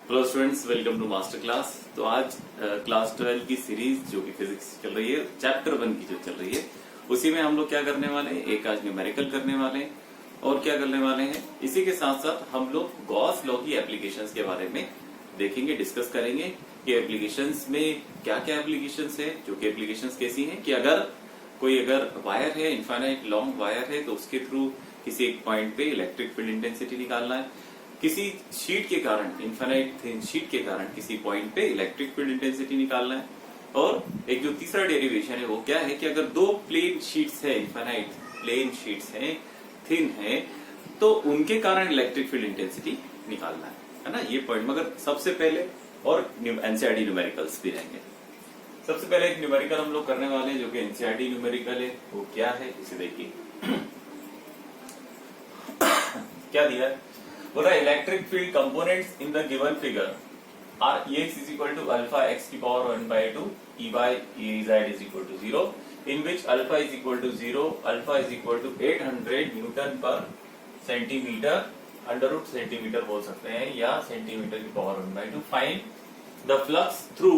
Hello students, welcome to master class. तो आज class 12 की सीरीज जो कि फिजिक्स चल रही है, चैप्टर 1 की जो चल रही है, उसी में हम लोग क्या करने वाले हैं, एक आज न्यूमेरिकल करने वाले हैं और क्या करने वाले हैं, इसी के साथ साथ हम लोग गॉस लॉ की एप्लीकेशंस के बारे में देखेंगे, डिस्कस करेंगे कि एप्लीकेशंस में क्या क्या एप्लीकेशंस है, जो कि एप्लीकेशंस कैसी हैं कि अगर वायर है, इनफाइनाइट लॉन्ग वायर है, तो उसके थ्रू किसी एक पॉइंट पे इलेक्ट्रिक फील्ड इंटेंसिटी निकालना है। किसी शीट के कारण, इनफाइनाइट थिन शीट के कारण किसी पॉइंट पे इलेक्ट्रिक फील्ड इंटेंसिटी निकालना है। और एक जो तीसरा डेरिवेशन है वो क्या है कि अगर दो प्लेन शीट्स है, इनफाइनाइट प्लेन शीट्स हैं, थिन है, तो उनके कारण इलेक्ट्रिक फील्ड इंटेंसिटी निकालना है ना, ये पॉइंट। मगर सबसे पहले और एनसीईआरटी न्यूमेरिकल्स भी रहेंगे। सबसे पहले एक न्यूमेरिकल हम लोग करने वाले हैं जो कि एनसीईआरटी न्यूमेरिकल है। वो क्या है, इसे देखिए। क्या दिया है, बोला electric field components in the given figure are Ex is equal to alpha x की power 1/2 E by Ez is equal to 0 in which alpha is equal to 0, alpha is equal to 800 Newton पर centimetre, under root centimetre बोल सकते हैं या centimetre की power 1/2। Find the flux through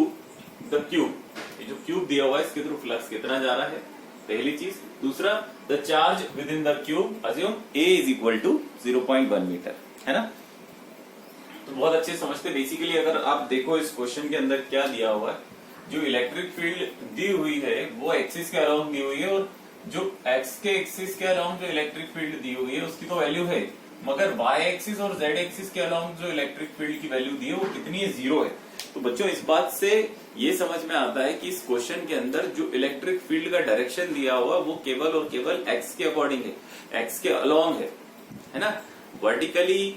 the cube, ये जो cube दिया हुआ है इसके थ्रू फ्लक्स कितना जा रहा है, पहली चीज। दूसरा, the charge within the cube, assume A is equal to 0.1 metre, है ना। तो बहुत अच्छे समझते। बेसिकली अगर आप देखो इस क्वेश्चन के अंदर क्या दिया हुआ है, जो इलेक्ट्रिक फील्ड दी हुई है वो एक्सिस के अलोंग दी हुई है, और जो एक्स के एक्सिस के अलोंग जो इलेक्ट्रिक फील्ड दी हुई है उसकी तो वैल्यू है, मगर वाई एक्सिस और जेड एक्सिस के अलोंग जो इलेक्ट्रिक फील्ड की वैल्यू दी है वो कितनी है, 0 है। तो बच्चों इस बात से ये समझ में आता है कि इस क्वेश्चन के अंदर जो इलेक्ट्रिक फील्ड का डायरेक्शन दिया हुआ वो केवल और केवल एक्स के अकॉर्डिंग है, एक्स के अलोंग है ना। वर्टिकली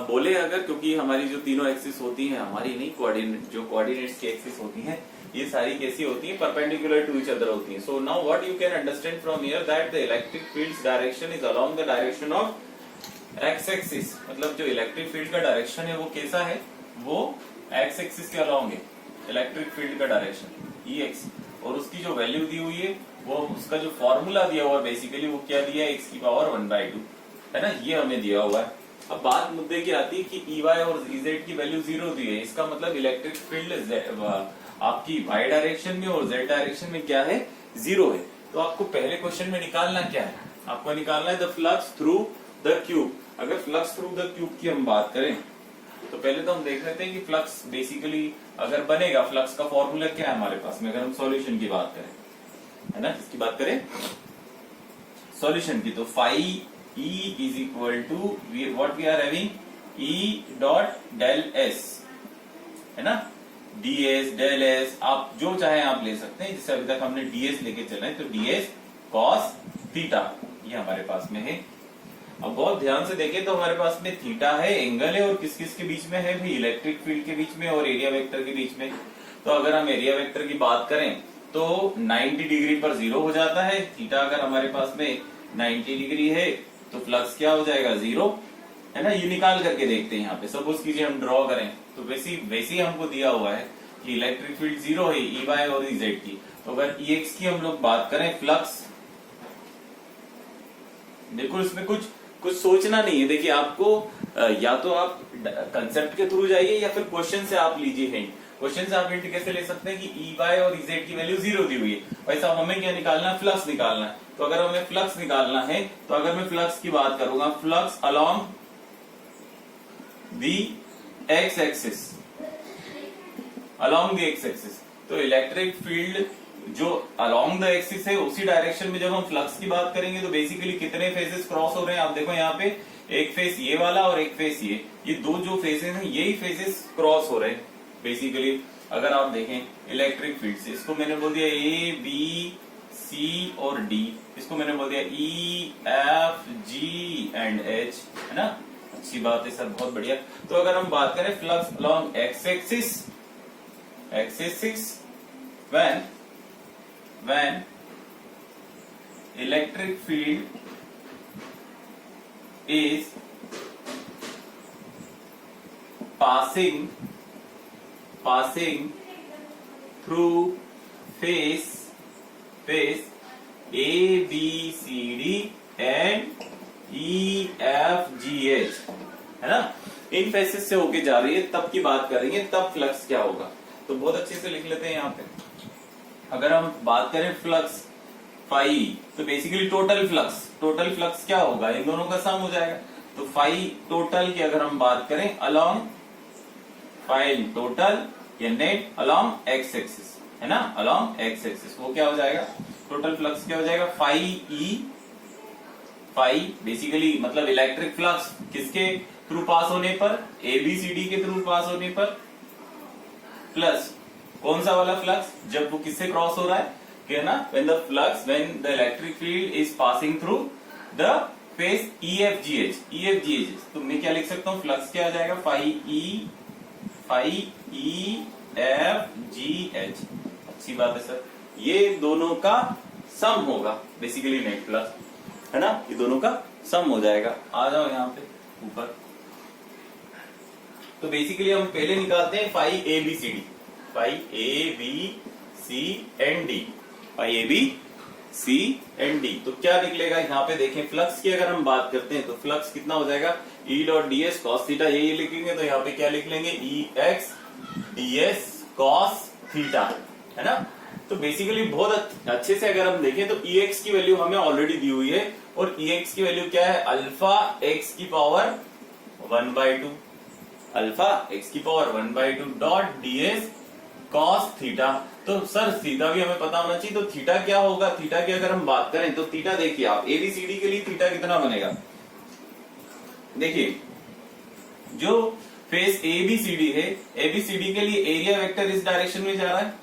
बोले अगर, क्योंकि हमारी जो तीनों एक्सिस होती हैं, हमारी नहीं, कोऑर्डिनेट जो कोऑर्डिनेट्स की एक्सिस होती हैं, ये सारी कैसी होती हैं, परपेंडिकुलर टू ईच अदर होती हैं। So now what you can understand from here that the electric fields direction is along the direction of x axis. मतलब जो इलेक्ट्रिक फील्ड का डायरेक्शन है वो कैसा है, वो एक्स एक्सिस के अलोंग है इलेक्ट्रिक फील्ड का डायरेक्शन Ex, और उसकी जो वैल्यू दी हुई है वो, उसका जो फॉर्मूला दिया हुआ है बेसिकली वो क्या दिया है, x की पावर 1/2, है ना, ये हमें दिया हुआ है। अब बात मुद्दे की आती है कि Ey और Ez की वैल्यू 0 दी है, इसका मतलब इलेक्ट्रिक फील्ड आपकी y डायरेक्शन में और z डायरेक्शन में क्या है, 0 है। तो आपको पहले क्वेश्चन में निकालना क्या है, आपको निकालना है the flux through the cube. अगर फ्लक्स थ्रू द क्यूब की हम बात करें तो पहले तो हम देख लेते हैं कि फ्लक्स बेसिकली अगर बनेगा, फ्लक्स का फॉर्मूला क्या है हमारे पास में, अगर हम सॉल्यूशन की बात करें, है ना, किसकी बात करें, सॉल्यूशन की, तो phi E is equal to what we are having, E dot del S, है ना, ds del S, आप जो चाहे आप ले सकते हैं। जैसे अभी तक हमने ds लेके चले तो ds cos थीटा ये हमारे पास में है। अब बहुत ध्यान से देखें तो हमारे पास में थीटा है, एंगल है, और किस किस के बीच में है भाई, इलेक्ट्रिक फील्ड के बीच में और एरिया वेक्टर के बीच में। तो अगर हम एरिया वेक्टर की बात करें तो 90 डिग्री पर 0 हो जाता है। थीटा अगर हमारे पास में 90 डिग्री है तो फ्लक्स क्या हो जाएगा, 0, है ना। ये निकाल करके देखते हैं यहाँ पे, सपोज कीजिए हम ड्रॉ करें तो वैसे ही हमको दिया हुआ है कि इलेक्ट्रिक फील्ड 0 है Ey और Ez की। तो अगर Ex की हम लोग बात करें, फ्लक्स, देखो इसमें कुछ सोचना नहीं है। देखिए आपको या तो आप कंसेप्ट के थ्रू जाइए या फिर क्वेश्चन से आप लीजिए हिंट। क्वेश्चन से आप हिंट कैसे ले सकते हैं कि Ey और Ez की वैल्यू 0 दी हुई है, वैसा हमें क्या निकालना है, फ्लक्स निकालना है। तो अगर हमें फ्लक्स निकालना है तो अगर मैं फ्लक्स की बात करूंगा, flux along the x axis, along the x axis, तो इलेक्ट्रिक फील्ड जो अलोंग द एक्सिस है उसी डायरेक्शन में जब हम फ्लक्स की बात करेंगे तो बेसिकली कितने फेजेस क्रॉस हो रहे हैं, आप देखो यहाँ पे एक फेस ये वाला और एक फेस ये दो जो फेजेस हैं यही फेजेस क्रॉस हो रहे हैं बेसिकली। अगर आप देखें इलेक्ट्रिक फील्ड से, इसको मैंने बोल दिया A B C और D, इसको मैंने बोल दिया E F G and H, है ना। अच्छी बात है सर, बहुत बढ़िया। तो अगर हम बात करें flux along x axis when electric field is passing through face A B C D and E F G H, है ना। इन फेसेस से होके जा रही है तब की बात करेंगे, तब फ्लक्स क्या होगा। तो बहुत अच्छे से लिख लेते हैं यहाँ पे। अगर हम बात करें फ्लक्स फाई, तो बेसिकली टोटल फ्लक्स क्या होगा, इन दोनों का सम हो जाएगा। तो फाई टोटल की अगर हम बात करें अलोंग फाई टोटल या नेट अलोंग एक्स एक्सिस, है ना, अलोंग एक्स एक्सिस, वो क्या हो जाएगा, टोटल फ्लक्स क्या हो जाएगा, फाई ई, फाई बेसिकली मतलब इलेक्ट्रिक फ्लक्स किसके थ्रू पास होने पर, एबीसीडी के थ्रू पास होने पर, प्लस कौन सा वाला फ्लक्स, जब वो किससे क्रॉस हो रहा है, क्या ना, when the electric field is passing through the face EFGH, तो मैं क्या लिख सकता हूँ, फ्लक्स क्या आ जाएगा, phi E F G H. अच्छी बात है सर, ये दोनों का सम होगा बेसिकली नेट फ्लक्स, है ना, ये दोनों का सम हो जाएगा। आ जाओ यहाँ पे ऊपर। तो बेसिकली हम पहले निकालते हैं phi A B C D, phi A B C and D, phi A B C and D. तो क्या निकलेगा यहाँ पे देखें, फ्लक्स की अगर हम बात करते हैं तो फ्लक्स कितना हो जाएगा, E dot D S cos theta, यही लिखेंगे तो यहाँ पे क्या लिख लेंगे, E X D S cos theta, है ना। तो बेसिकली बहुत अच्छे से अगर हम देखें तो ई एक्स की वैल्यू हमें ऑलरेडी दी हुई है, और ई एक्स की वैल्यू क्या है, अल्फा एक्स की पावर 1/2, अल्फा एक्स की power 1/2 dot D S cos theta. तो सर थीटा भी हमें पता होना चाहिए, तो थीटा क्या होगा, थीटा की अगर हम बात करें तो थीटा देखिए आप, एबीसीडी के लिए थीटा कितना बनेगा, देखिए जो फेस एबीसीडी है, एबीसीडी के लिए एरिया वेक्टर इस डायरेक्शन में जा रहा है,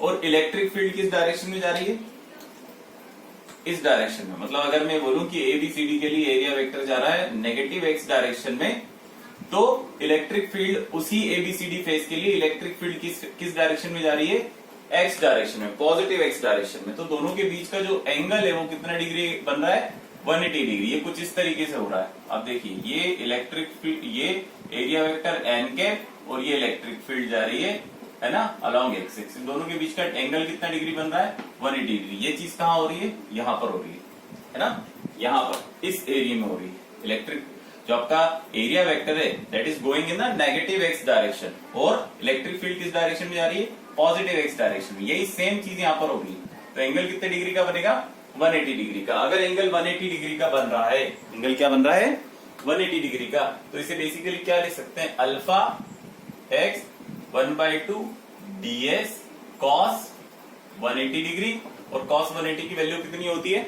और इलेक्ट्रिक फील्ड किस डायरेक्शन में जा रही है, इस डायरेक्शन में। मतलब अगर मैं बोलूं कि एबीसीडी के लिए एरिया वेक्टर जा रहा है नेगेटिव एक्स डायरेक्शन में, तो इलेक्ट्रिक फील्ड उसी एबीसीडी फेस के लिए इलेक्ट्रिक फील्ड किस डायरेक्शन में जा रही है, एक्स डायरेक्शन में, पॉजिटिव एक्स डायरेक्शन में। तो दोनों के बीच का जो एंगल है वो कितना डिग्री बन रहा है, 180 डिग्री। ये कुछ इस तरीके से हो रहा है। अब देखिए ये इलेक्ट्रिक फील्ड, ये एरिया वेक्टर एन कैप और ये इलेक्ट्रिक फील्ड जा रही है ना, अलोंग एक्स एक्सिस। दोनों के बीच का एंगल कितना डिग्री बन रहा है, 180 डिग्री। ये चीज कहाँ हो रही है, यहाँ पर हो रही है ना, यहाँ पर इस एरिया में हो रही है। इलेक्ट्रिक जो आपका एरिया वेक्टर है that is going in the negative x direction, और इलेक्ट्रिक फील्ड किस डायरेक्शन में जा रही है, पॉजिटिव एक्स डायरेक्शन में। यही सेम चीज यहाँ पर होगी। तो एंगल कितने डिग्री का बनेगा, 180 डिग्री का। अगर एंगल 180 डिग्री का बन रहा है, एंगल क्या बन रहा है, 180 डिग्री का, तो इसे बेसिकली क्या लिख सकते हैं, alpha x 1/2 ds cos 180 degree, और cos 180 की वैल्यू कितनी होती है,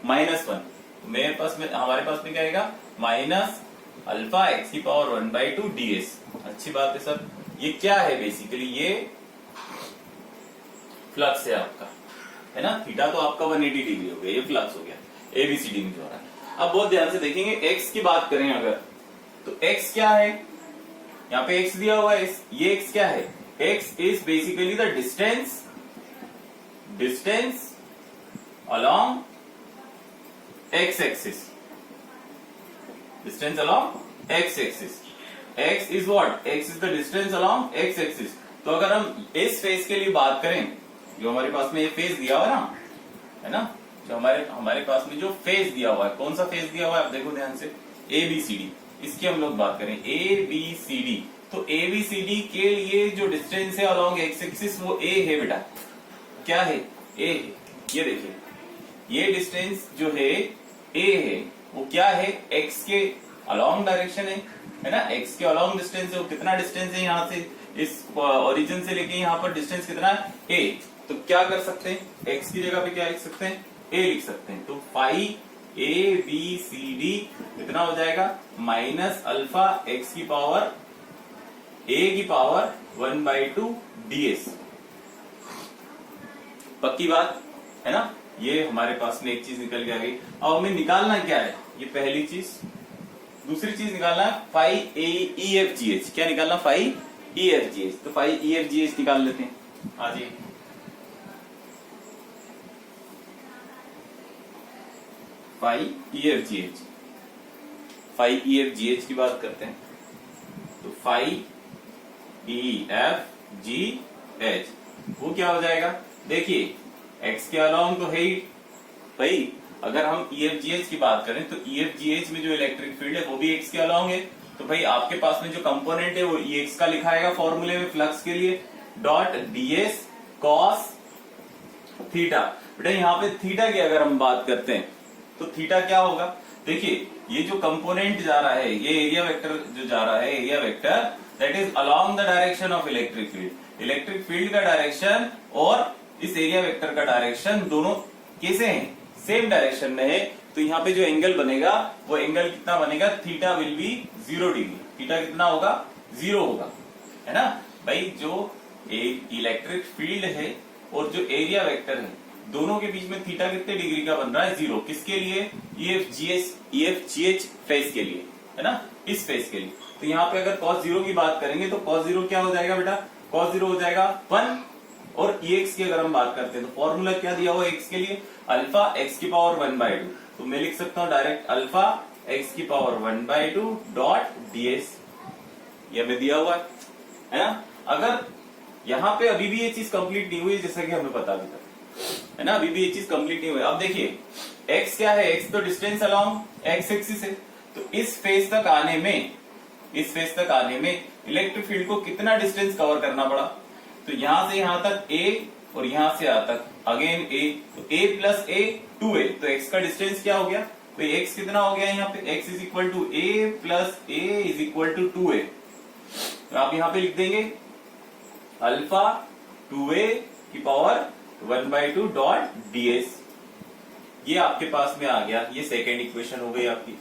-1। तो मेरे पास में, हमारे पास में क्या आएगा, माइनस अल्फा एक्स की पावर 1/2 ds। अच्छी बात है सर। ये क्या है, बेसिकली ये फ्लक्स है आपका, है ना। थीटा तो आपका 180 डिग्री हो गया, ये फ्लक्स हो गया एबीसीडी में जो हो रहा है। अब बहुत ध्यान से देखेंगे, एक्स की बात करें अगर, तो एक्स क्या है, यहाँ पे एक्स दिया हुआ है, ये एक्स क्या है, x is basically the distance along x axis, distance along x axis. X is what, x is the distance along x axis. तो अगर हम इस फेस के लिए बात करें, जो हमारे पास में ये फेस दिया हुआ है ना, जो हमारे पास में जो फेस दिया हुआ है, कौन सा फेस दिया हुआ है, आप देखो ध्यान से, एबीसीडी, इसकी हम लोग बात करें, एबीसीडी। तो एबीसीडी के लिए जो डिस्टेंस है अलोंग एक्स एक्सिस वो ए है बेटा, क्या है, ए है। ये देखिए ये डिस्टेंस जो है ए है, वो क्या है, एक्स के अलोंग डायरेक्शन है ना, एक्स के अलोंग डिस्टेंस है। वो कितना डिस्टेंस है यहाँ से, इस ओरिजिन से लेके यहाँ पर डिस्टेंस कितना है, ए। तो क्या कर सकते हैं, एक्स की जगह पे क्या लिख सकते हैं, ए लिख सकते हैं। तो phi A B C D कितना हो जाएगा, माइनस अल्फा एक्स की पावर ए की पावर 1/2 ds। पक्की बात है ना। ये हमारे पास में एक चीज निकल के आ गई। अब हमें निकालना क्या है, ये पहली चीज। दूसरी चीज निकालना है phi E F G H. क्या निकालना, phi E F G H. तो phi E F G H निकाल लेते हैं। हाँ जी, phi E F G H, phi E F G H की बात करते हैं। तो phi E F G H वो क्या हो जाएगा, देखिए एक्स के अलोंग तो है ही भाई। अगर हम ई एफ जी एच की बात करें तो ई एफ जी एच में जो इलेक्ट्रिक फील्ड है वो भी एक्स के अलोंग है, तो भाई आपके पास में जो कंपोनेंट है वो EX का लिखा आएगा फॉर्मूले में फ्लक्स के लिए, डॉट ds cos थीटा। बेटा यहाँ पे थीटा की अगर हम बात करते हैं तो थीटा क्या होगा, देखिए ये जो कंपोनेंट जा रहा है, ये एरिया वेक्टर जो जा रहा है, area vector that is along the direction of electric field. Electric field का डायरेक्शन और इस एरिया वेक्टर का डायरेक्शन दोनों कैसे हैं, सेम डायरेक्शन में है। तो यहाँ पे जो एंगल बनेगा वो एंगल कितना बनेगा, theta will be 0 degree. Theta कितना होगा, 0 होगा, है ना भाई। जो इलेक्ट्रिक फील्ड है और जो एरिया वेक्टर है दोनों के बीच में थीटा कितने डिग्री का बन रहा है, 0। किसके लिए, EFGH फेस के लिए, है ना, इस फेस के लिए। तो यहाँ पे अगर cos 0 की बात करेंगे तो cos 0 क्या हो जाएगा बेटा, cos 0 हो जाएगा 1। और EX की अगर हम बात करते हैं तो फॉर्मूला क्या दिया हुआ x के लिए, अल्फा x की पावर 1/2। तो मैं लिख सकता हूँ डायरेक्ट अल्फा x की पावर 1/2 डॉट ds, ये हमें दिया हुआ है ना। अगर यहाँ पे अभी भी ये चीज कंप्लीट नहीं हुई जैसा कि हमें पता भी था, है ना, अभी भी ये चीज कंप्लीट नहीं हुई। अब देखिए x क्या है, x तो डिस्टेंस अलोंग x एक्सिस है। तो इस फेज तक आने में इलेक्ट्रिक फील्ड को कितना डिस्टेंस कवर करना पड़ा, तो यहां से यहां तक a और यहां से यहां तक अगेन a, तो a प्लस a 2a। तो x का डिस्टेंस क्या हो गया, तो x कितना हो गया यहाँ पे, x is equal to a plus a is equal to 2a। तो आप यहाँ पे लिख देंगे अल्फा 2a की पावर 1/2 डॉट ds। ये आपके पास में आ गया, ये सेकेंड इक्वेशन हो गई आपकी।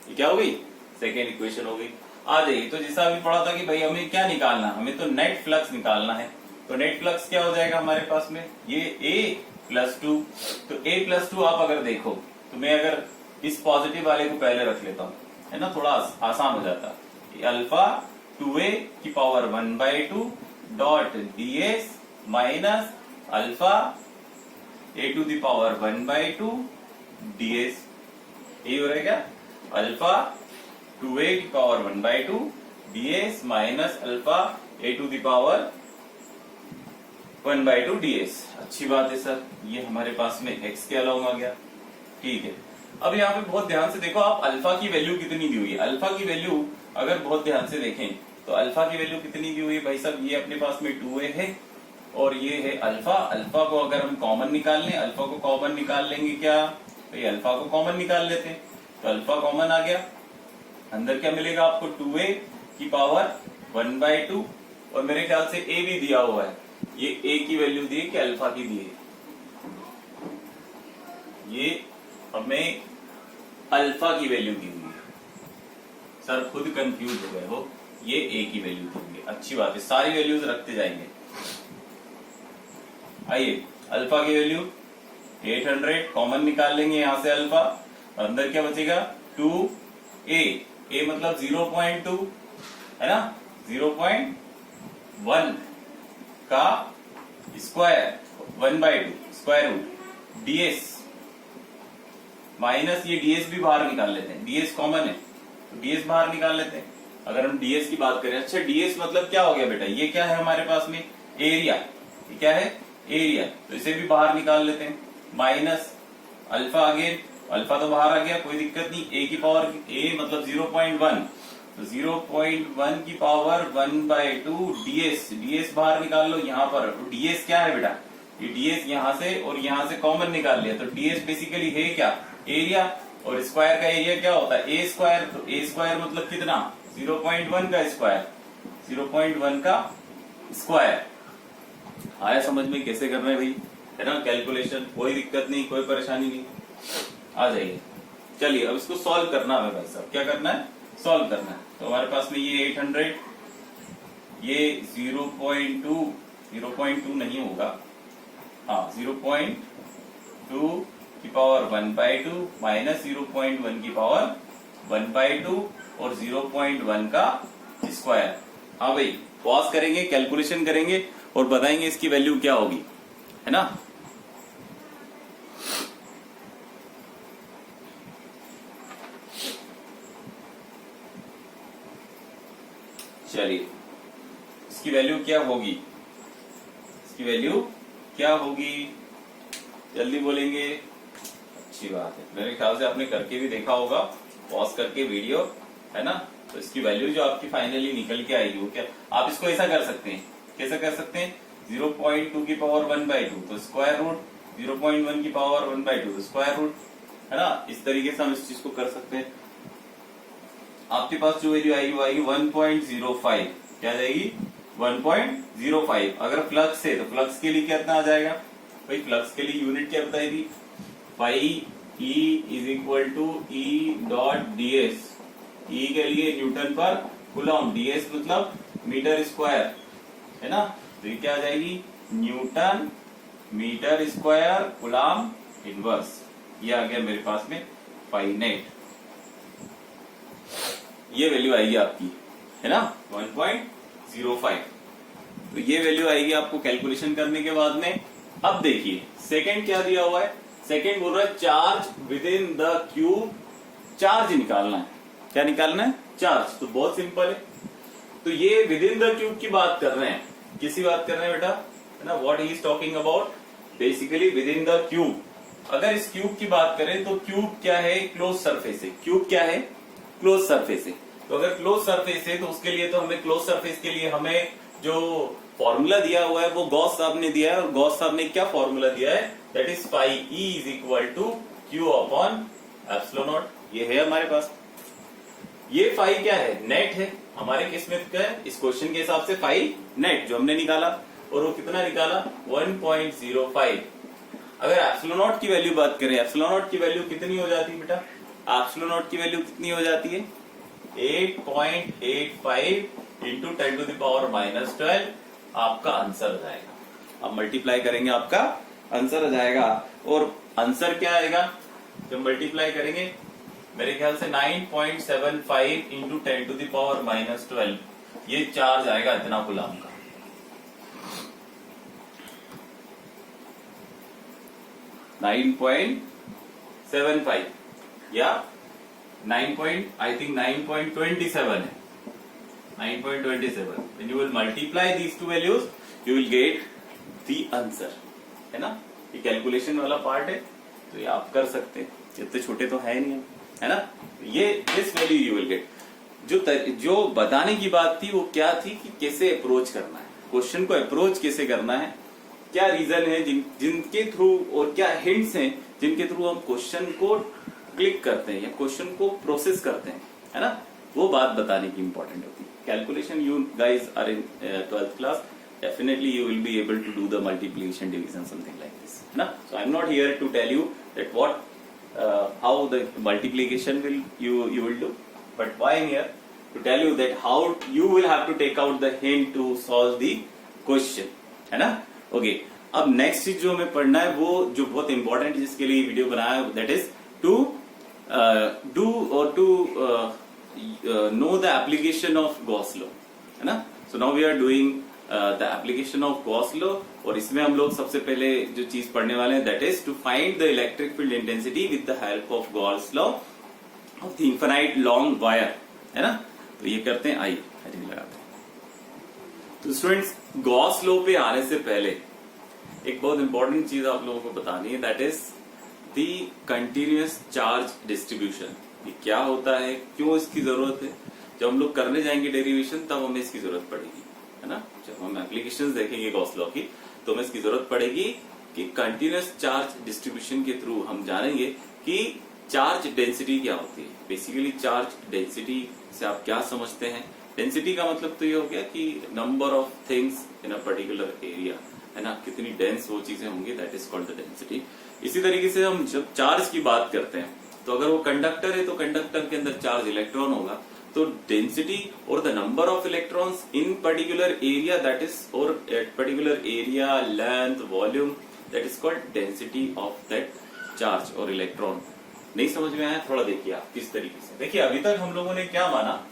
ये क्या हो गई, सेकेंड इक्वेशन हो गई। आ जाइए, तो जैसा अभी पढ़ा था कि भाई हमें क्या निकालना, हमें तो नेट फ्लक्स निकालना है। तो नेट फ्लक्स क्या हो जाएगा हमारे पास में, ये a+2। तो a+2 आप अगर देखो तो मैं अगर इस पॉजिटिव वाले को पहले रख लेता हूं, है ना, थोड़ा आसान हो जाता। अल्फा 2a की power 1/2 dot ds minus alpha a to the power 1/2 ds। ये हो रहेगा अल्फा 2a की power 1/2 ds minus alpha a to the power 1/2 ds। अच्छी बात है सर, ये हमारे पास में x के अलाउंग आ गया, ठीक है। अब यहाँ पे बहुत ध्यान से देखो आप, अल्फा की वैल्यू कितनी दी हुई है। अल्फा की वैल्यू अगर बहुत ध्यान से देखें तो अल्फा की वैल्यू कितनी दी हुई है भाई साहब, ये अपने पास में 2a है और ये है अल्फा। अल्फा को अगर हम कॉमन निकाल लें, अल्फा को कॉमन निकाल लेंगे क्या भाई, अल्फा को कॉमन निकाल लेते हैं तो अल्फा कॉमन आ गया। अंदर क्या मिलेगा आपको, 2a की पावर 1/2 और मेरे ख्याल से a भी दिया हुआ है। ये a की वैल्यू दी है कि अल्फा की दी है, ये हमें अल्फा की वैल्यू दी हुई है। सर खुद कंफ्यूज हो गए हो, ये a की वैल्यू दी हुई है। अच्छी बात है, सारी वैल्यूज रखते जाएंगे। आइए, अल्फा की वैल्यू 800 कॉमन निकाल लेंगे यहां से अल्फा, अंदर क्या बचेगा 2a, a मतलब 0.2 है ना, 0.1 का square 1/2 square root ds minus ये ds भी बाहर निकाल लेते हैं, ds कॉमन है तो ds बाहर निकाल लेते हैं। अगर हम ds की बात करें, अच्छा ds मतलब क्या हो गया बेटा, ये क्या है हमारे पास में एरिया, ये क्या है एरिया, तो इसे भी बाहर निकाल लेते हैं। माइनस अल्फा, अगेन अल्फा तो बाहर आ गया, कोई दिक्कत नहीं। a की पावर a मतलब 0.1, तो 0.1 की पावर 1/2 ds बाहर निकाल लो यहाँ पर। ds क्या है बेटा, ये ds यहाँ से और यहाँ से कॉमन निकाल लिया, तो ds बेसिकली है क्या, एरिया। और स्क्वायर का एरिया क्या होता है, a स्क्वायर। तो a स्क्वायर मतलब कितना, 0.1 का स्क्वायर, 0.1 का स्क्वायर। आया समझ में कैसे करना है भाई, है ना, कैलकुलेशन, कोई दिक्कत नहीं, कोई परेशानी नहीं। आ जाइए, चलिए अब इसको सॉल्व करना है भाई साहब, क्या करना है, सॉल्व करना है। तो हमारे पास में ये 800, ये 0.2 नहीं होगा, हाँ 0.2 की पावर 1/2 माइनस 0.1 की पावर 1/2 और 0.1 का स्क्वायर। हाँ भाई, पॉज करेंगे, कैलकुलेशन करेंगे और बताएंगे इसकी वैल्यू क्या होगी, है ना। चलिए, इसकी वैल्यू क्या होगी, इसकी वैल्यू क्या होगी, जल्दी बोलेंगे। अच्छी बात है, मेरे ख्याल से आपने करके भी देखा होगा, पॉज करके वीडियो, है ना, तो इसकी वैल्यू जो आपकी फाइनली निकल के आएगी वो क्या, आप इसको ऐसा कर सकते हैं, कैसा कर सकते हैं, 0.2 की पावर 1/2 तो स्क्वायर रूट, 0.1 की पावर 1/2 तो स्क्वायर रूट, है ना। इस तरीके से हम इस चीज को कर सकते हैं। आपके पास जो वैल्यू आएगी वो आएगी 1.05, क्या जाएगी 1.05। अगर फ्लक्स है तो फ्लक्स के लिए कितना आ जाएगा भाई, फ्लक्स के लिए यूनिट क्या बताएगी, phi E is equal to E dot ds, E के लिए न्यूटन पर कूलम, ds मतलब मीटर स्क्वायर, है ना। तो ये क्या आ जाएगी, newton metre square coulomb inverse, ये आ गया मेरे पास में फाई नेट, ये वैल्यू आएगी आपकी, है ना 1.05। तो ये वैल्यू आएगी आपको कैलकुलेशन करने के बाद में। अब देखिए सेकंड क्या दिया हुआ है, सेकंड बोल रहा है charge within the cube, charge निकालना है, क्या निकालना है, चार्ज। तो बहुत सिंपल है, तो ये विद इन द क्यूब की बात कर रहे हैं, किसी बात कर रहे हैं बेटा, है ना, what he is talking about, basically with in the cube. अगर इस क्यूब की बात करें तो क्यूब क्या है, क्लोज सरफेस है, क्यूब क्या है, क्लोज सरफेस है। तो अगर क्लोज सरफेस है तो उसके लिए तो हमें क्लोज सरफेस के लिए हमें जो फॉर्मूला दिया हुआ है वो गॉस साहब ने दिया है, और गॉस साहब ने क्या फॉर्मूला दिया है, that is phi E is equal to q upon epsilon naught, ये है हमारे पास। ये फाई क्या है, नेट है हमारे केस में, क्या है इस क्वेश्चन के हिसाब से फाई नेट जो हमने निकाला, और वो कितना निकाला 1.05। अगर एप्सिलॉन नॉट की वैल्यू बात करें, एप्सिलॉन नॉट की वैल्यू कितनी हो जाती है बेटा, एप्सिलॉन नॉट की वैल्यू कितनी हो जाती है 8.85 इंटू 10 टू द पावर -12, आपका आंसर आ जाएगा। अब मल्टीप्लाई करेंगे आपका आंसर आ जाएगा, और आंसर क्या आएगा जब मल्टीप्लाई करेंगे, मेरे ख्याल से 9.75 इंटू 10 टू द पावर -12, ये चार्ज आएगा इतना कूलम का। (9.75) या 9.27 है, 9.27। When you will multiply these two values, you will get the answer, है ना। ये कैलकुलेशन वाला पार्ट है, तो ये आप कर सकते हैं, इतने छोटे तो है नहीं, है ना। ये this value you will get. जो बताने की बात थी वो क्या थी कि कैसे अप्रोच करना है क्वेश्चन को, अप्रोच कैसे करना है, क्या रीजन है जिनके थ्रू, और क्या हिंट्स हैं जिनके थ्रू हम क्वेश्चन को क्लिक करते हैं या क्वेश्चन को प्रोसेस करते हैं, है ना, वो बात बताने की इंपॉर्टेंट होती है। Calculation, you guys are in 12th class, definitely you will be able to do the multiplication, division, something like this, na. So I'm not here to tell you that how the multiplication you will do, but why I'm here to tell you that how you will have to take out the hint to solve the question, है ना। Okay, अब next चीज जो हमें पढ़ना है वो जो बहुत इंपॉर्टेंट जिसके लिए वीडियो बनाया है, that is to do or to know the application of Gauss law, है ना। So now we are doing the application of Gauss law, और इसमें हम लोग सबसे पहले जो चीज पढ़ने वाले हैं that is to find the electric field intensity with the help of Gauss law of the infinite long wire, है ना। तो ये करते हैं, आई लगाते हैं। तो स्टूडेंट्स, गॉस लॉ पे आने से पहले एक बहुत इंपॉर्टेंट चीज आप लोगों को बतानी है, that is the continuous charge distribution. ये क्या होता है, क्यों इसकी जरूरत है, जब हम लोग करने जाएंगे डेरिवेशन तब हमें इसकी जरूरत पड़ेगी, है ना। जब हम एप्लीकेशंस देखेंगे गॉस लॉ की तो हमें इसकी जरूरत पड़ेगी कि कंटिन्यूअस चार्ज डिस्ट्रीब्यूशन के थ्रू हम जानेंगे कि चार्ज डेंसिटी क्या होती है। बेसिकली चार्ज डेंसिटी से आप क्या समझते हैं, डेंसिटी का मतलब तो ये हो गया कि number of things in a particular area, है ना, कितनी डेंस वो चीजें होंगी, that is called the density. इसी तरीके से हम जब चार्ज की बात करते हैं तो अगर वो कंडक्टर है तो कंडक्टर के अंदर चार्ज इलेक्ट्रॉन होगा, तो डेंसिटी और the number of electrons in particular area, that is, और at particular area, length, volume, that is called density of that charge और इलेक्ट्रॉन। नहीं समझ में आया, थोड़ा देखिए आप किस तरीके से। देखिए अभी तक हम लोगों ने क्या माना,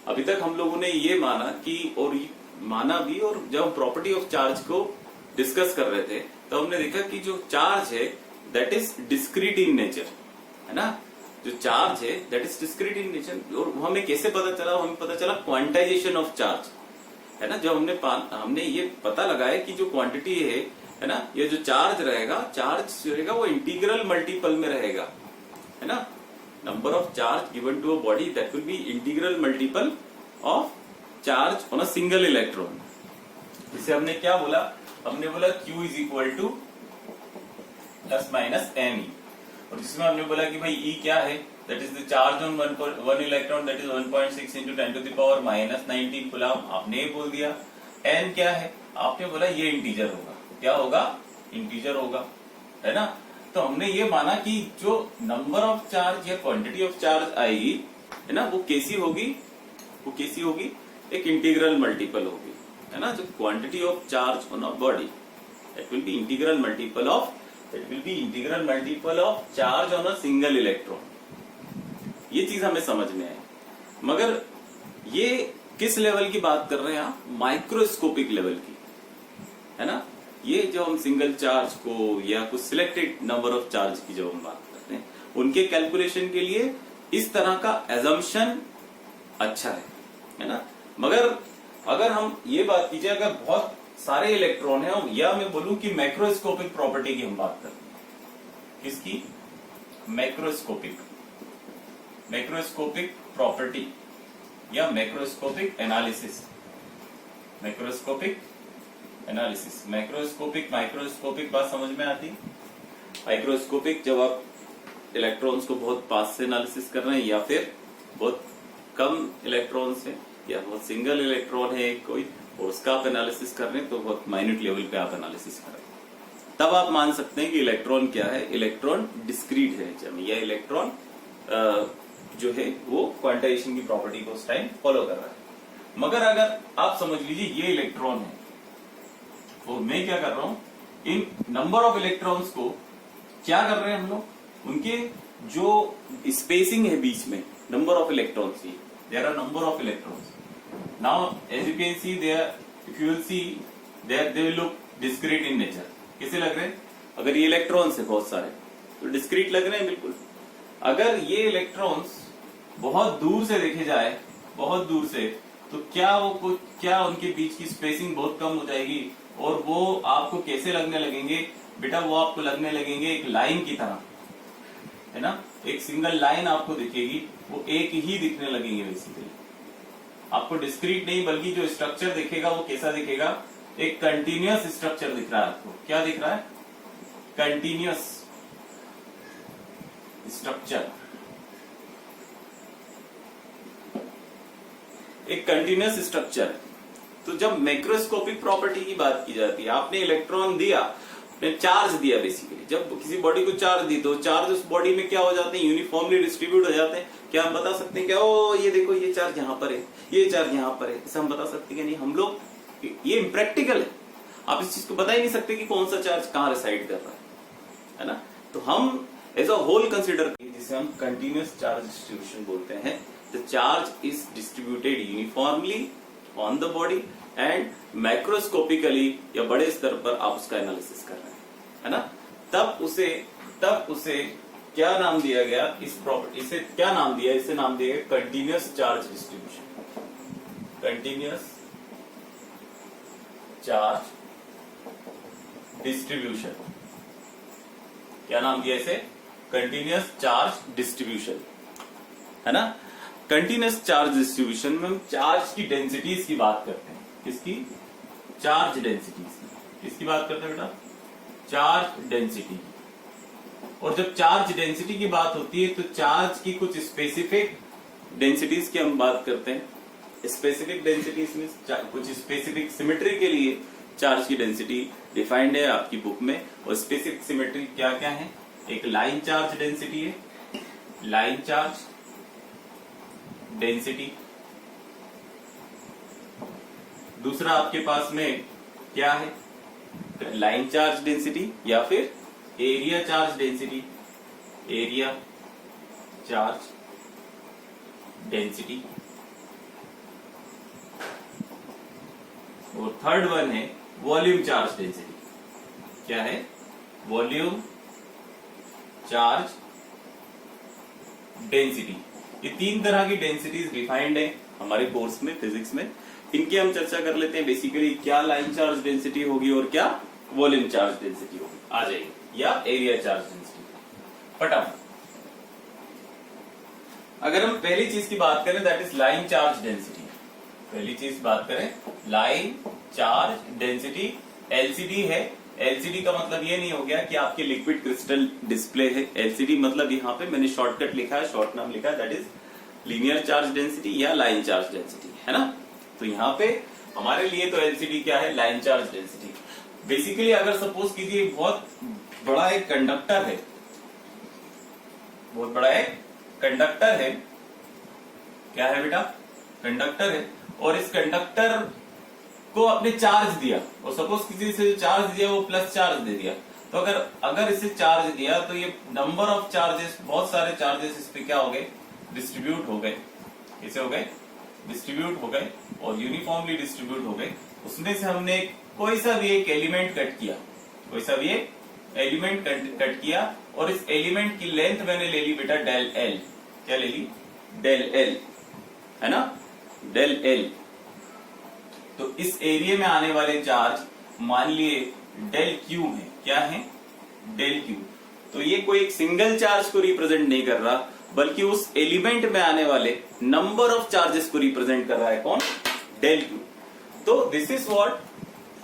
अभी तक हम लोगों ने ये माना कि, और माना भी, और जब हम प्रॉपर्टी ऑफ चार्ज को डिस्कस कर रहे थे तो हमने देखा कि जो चार्ज है that is discrete in nature, है ना। जो चार्ज है that is discrete in nature, और हमें कैसे पता चला, हमें पता चला क्वांटाइजेशन ऑफ चार्ज, है ना। जब हमने ये पता लगाया कि जो क्वांटिटी है ना, ये जो चार्ज रहेगा, चार्ज रहेगा वो इंटीग्रल मल्टीपल में रहेगा, है ना। number of charge given to a body, that will be integral multiple of charge on a single electron. इसे हमने क्या बोला, हमने बोला Q is equal to plus minus me, और जिसमें हमने बोला कि भाई E क्या है, that is the charge on one electron, that is 1.6 into 10 to the power minus 19 coulomb. आपने ये बोल दिया. n क्या है, आपने बोला ये इंटीजर होगा. क्या होगा, इंटीजर होगा, है ना. तो हमने ये माना कि जो नंबर ऑफ चार्ज या क्वांटिटी ऑफ चार्ज आएगी, है ना, वो कैसी होगी, वो कैसी होगी, एक इंटीग्रल मल्टीपल होगी, है ना. जो quantity of charge on a body, that will be integral multiple of, that will be integral multiple of charge on a single electron. ये चीज हमें समझ में आई. मगर ये किस लेवल की बात कर रहे हैं आप, माइक्रोस्कोपिक लेवल की, है ना. ये जो हम सिंगल चार्ज को या कुछ सिलेक्टेड नंबर ऑफ चार्ज की जो हम बात करते हैं, उनके कैलकुलेशन के लिए इस तरह का एजम्पशन अच्छा है ना. मगर अगर हम ये बात कीजिए, अगर बहुत सारे इलेक्ट्रॉन है, या मैं बोलूं कि मैक्रोस्कोपिक प्रॉपर्टी की हम बात करते हैं, किसकी, मैक्रोस्कोपिक, मैक्रोस्कोपिक प्रॉपर्टी या macroscopic analysis, macroscopic analysis. Macroscopic, microscopic बात समझ में आती. माइक्रोस्कोपिक जब आप इलेक्ट्रॉन्स को बहुत पास से एनालिसिस कर रहे हैं, या फिर बहुत कम इलेक्ट्रॉन्स है, या बहुत सिंगल इलेक्ट्रॉन है कोई, और उसका आप एनालिसिस कर रहे हैं, तो बहुत माइन्यूट लेवल पे आप एनालिसिस कर रहे हैं, तब आप मान सकते हैं कि इलेक्ट्रॉन क्या है, इलेक्ट्रॉन डिस्क्रीट है, या इलेक्ट्रॉन जो है वो क्वांटाइजेशन की प्रॉपर्टी को उस टाइम फॉलो कर रहा है. मगर अगर आप समझ लीजिए ये इलेक्ट्रॉन है, और मैं क्या कर रहा हूं, इन नंबर ऑफ इलेक्ट्रॉन्स को क्या कर रहे हैं हम लोग, उनके जो स्पेसिंग है बीच में, नंबर ऑफ इलेक्ट्रॉन्स की, there are number of electrons. Now as you can see there, if you will see there, they will look discrete in nature. कैसे लग रहे हैं, अगर ये इलेक्ट्रॉन्स है बहुत सारे, तो डिस्क्रीट लग रहे हैं बिल्कुल. अगर ये इलेक्ट्रॉन्स बहुत दूर से देखे जाए, बहुत दूर से, तो क्या वो कुछ, क्या उनके बीच की स्पेसिंग बहुत कम हो जाएगी, और वो आपको कैसे लगने लगेंगे बेटा, वो आपको लगने लगेंगे एक लाइन की तरह, है ना. एक सिंगल लाइन आपको दिखेगी, वो एक ही दिखने लगेंगे बेसिकली. आपको डिस्क्रीट नहीं, बल्कि जो स्ट्रक्चर दिखेगा वो कैसा दिखेगा, एक कंटिन्यूअस स्ट्रक्चर दिख रहा है आपको. क्या दिख रहा है, कंटिन्यूअस स्ट्रक्चर, एक कंटिन्यूअस स्ट्रक्चर. तो जब मैक्रोस्कोपिक प्रॉपर्टी की बात की जाती है, आपने इलेक्ट्रॉन दिया, आपने चार्ज दिया, बेसिकली जब किसी बॉडी को चार्ज दी, तो चार्ज उस बॉडी में क्या हो जाते हैं, यूनिफॉर्मली डिस्ट्रीब्यूट हो जाते हैं. क्या हम बता सकते हैं क्या, ओ ये देखो ये चार्ज यहाँ पर है, ये चार्ज यहाँ पर है, ऐसा हम बता सकते हैं? नहीं, हम लोग, ये इम्प्रैक्टिकल है. आप इस चीज को बता ही नहीं सकते कि कौन सा चार्ज कहाँ रिसाइड कर रहा है ना. तो हम एज अ होल कंसिडर, जिसे हम कंटिन्यूअस चार्ज डिस्ट्रीब्यूशन बोलते हैं. The charge is distributed uniformly on the body, and macroscopically या बड़े स्तर पर आप उसका एनालिसिस कर रहे हैं, है ना. तब उसे क्या नाम दिया गया, इस प्रॉपर्टी से क्या नाम दिया, इसे नाम दिया गया continuous charge distribution. Continuous charge distribution, क्या नाम दिया इसे, कंटिन्यूअस चार्ज डिस्ट्रीब्यूशन, है ना. कंटिन्यूअस चार्ज डिस्ट्रीब्यूशन में हम चार्ज की डेंसिटीज की बात करते हैं. किसकी, चार्ज डेंसिटीज. किसकी बात करते हैं बेटा, चार्ज डेंसिटी. और जब चार्ज डेंसिटी की बात होती है, तो चार्ज की कुछ स्पेसिफिक डेंसिटीज की हम बात करते हैं. स्पेसिफिक डेंसिटीज में कुछ स्पेसिफिक सिमेट्री के लिए चार्ज की डेंसिटी डिफाइंड है आपकी बुक में. और स्पेसिफिक सिमेट्री क्या क्या है, एक लाइन चार्ज डेंसिटी है, लाइन चार्ज डेंसिटी. दूसरा आपके पास में क्या है, लाइन चार्ज डेंसिटी या फिर area charge density, area charge density. और थर्ड वन है वॉल्यूम चार्ज डेंसिटी. क्या है, वॉल्यूम चार्ज डेंसिटी. ये तीन तरह की डेंसिटीज डिफाइंड है हमारे कोर्स में, फिजिक्स में. इनकी हम चर्चा कर लेते हैं. बेसिकली क्या लाइन चार्ज डेंसिटी होगी और क्या वॉल्यूम चार्ज डेंसिटी होगी, आ जाएगी, या एरिया चार्ज डेंसिटी. फटाफट अगर हम पहली चीज की बात करें that is line charge density, पहली चीज बात करें लाइन चार्ज डेंसिटी, एलसीडी है। एलसीडी का मतलब ये नहीं हो गया कि आपके लिक्विड क्रिस्टल डिस्प्ले है, एलसीडी मतलब यहाँ पे मैंने शॉर्टकट लिखा है, शॉर्ट नाम लिखा है that is linear charge density या लाइन चार्ज डेंसिटी, है ना। तो यहाँ पे हमारे लिए तो एलसीडी क्या है, लाइन चार्ज डेंसिटी। बेसिकली अगर सपोज कीजिए बहुत बड़ा एक कंडक्टर है, बहुत बड़ा एक कंडक्टर है, क्या है बेटा, कंडक्टर है, और इस कंडक्टर को आपने चार्ज दिया और सपोज किसी से चार्ज दिया वो प्लस चार्ज दे दिया, तो अगर इसे चार्ज दिया तो ये नंबर ऑफ चार्जेस, बहुत सारे चार्जेस इस पे क्या हो गए, डिस्ट्रीब्यूट हो गए, कैसे हो गए, डिस्ट्रीब्यूट हो गए और यूनिफॉर्मली डिस्ट्रीब्यूट हो गए। उसमें से हमने कोई सा भी एक एलिमेंट कट किया, कोई सा भी एक एलिमेंट कट किया और इस एलिमेंट की लेंथ मैंने ले ली बेटा डेल एल, क्या ले ली, डेल एल, है ना, डेल एल। तो इस एरिया में आने वाले चार्ज मान लिए डेल क्यू है, क्या है, डेल क्यू। तो ये कोई एक सिंगल चार्ज को रिप्रेजेंट नहीं कर रहा बल्कि उस एलिमेंट में आने वाले नंबर ऑफ चार्जेस को रिप्रेजेंट कर रहा है, कौन, डेल क्यू। तो this is what,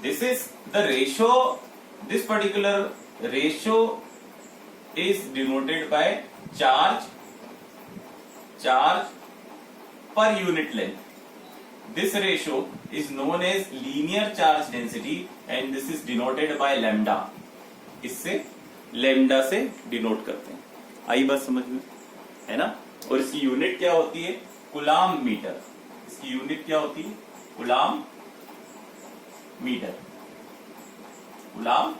this is the ratio, this particular ratio is denoted by charge per unit length. This ratio is known as linear charge density and this is denoted by lambda. इससे lambda से denote करते हैं, आई बात समझ में, है ना। और इसकी यूनिट क्या होती है, कूलाम मीटर, इसकी यूनिट क्या होती है, कूलाम मीटर, कूलाम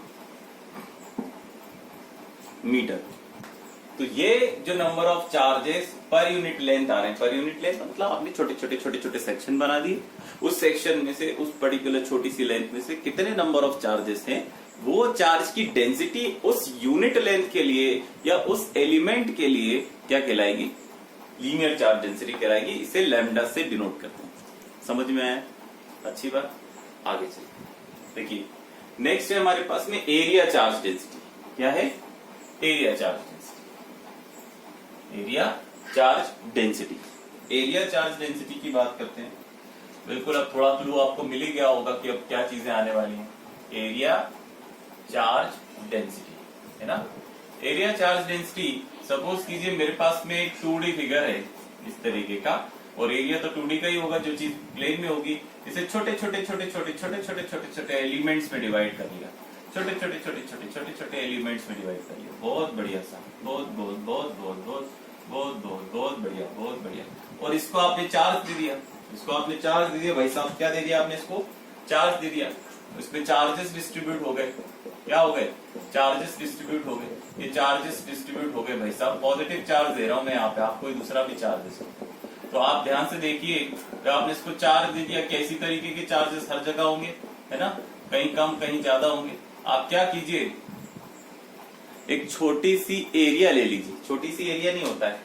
मीटर। तो ये जो number of charges per unit length आ रहे हैं, पर यूनिट लेंथ मतलब आपने छोटे छोटे सेक्शन बना दिए, उस सेक्शन में से, उस पर्टिकुलर छोटी सी लेंथ में से कितने नंबर ऑफ चार्जेस हैं, वो चार्ज की डेंसिटी उस यूनिट लेंथ के लिए या उस एलिमेंट के लिए क्या कहलाएगी, लीनियर चार्ज डेंसिटी कहलाएगी। इसे लैम्डा से डिनोट करते हैं, समझ में आया, अच्छी बात। आगे चलिए, देखिए नेक्स्ट है हमारे पास में एरिया चार्ज डेंसिटी, क्या है, area charge density, area charge density. Area charge density की बात करते हैं, बिल्कुल अब थोड़ा क्लू आपको मिल ही गया होगा कि अब क्या चीजें आने वाली हैं। एरिया चार्ज डेंसिटी, है ना। एरिया चार्ज डेंसिटी, सपोज कीजिए मेरे पास में एक 2D फिगर है इस तरीके का, और एरिया तो 2D का ही होगा, जो चीज प्लेन में होगी, इसे छोटे छोटे एलिमेंट्स में डिवाइड कर लिया, छोटे एलिमेंट्स में डिवाइड कर लिया, बहुत बढ़िया सा, बहुत बढ़िया। और इसको आपने चार्ज दे दिया, इसको आपने चार्ज दे दिया भाई साहब, क्या दे दिया आपने, इसको चार्ज दे दिया, इसमें चार्जेस डिस्ट्रीब्यूट हो गए, क्या हो गए, चार्जेस डिस्ट्रीब्यूट हो गए, ये चार्जेस डिस्ट्रीब्यूट हो गए भाई साहब, पॉजिटिव चार्ज दे रहा हूं मैं यहाँ पे, आप कोई दूसरा भी चार्ज दे सकते हो। तो आप ध्यान से देखिए, जब आपने इसको चार्ज दे दिया, कैसी तरीके के चार्जेस हर जगह होंगे, है ना, कहीं कम कहीं ज्यादा होंगे। आप क्या कीजिए, एक छोटी सी एरिया ले लीजिए, छोटी सी एरिया नहीं होता है,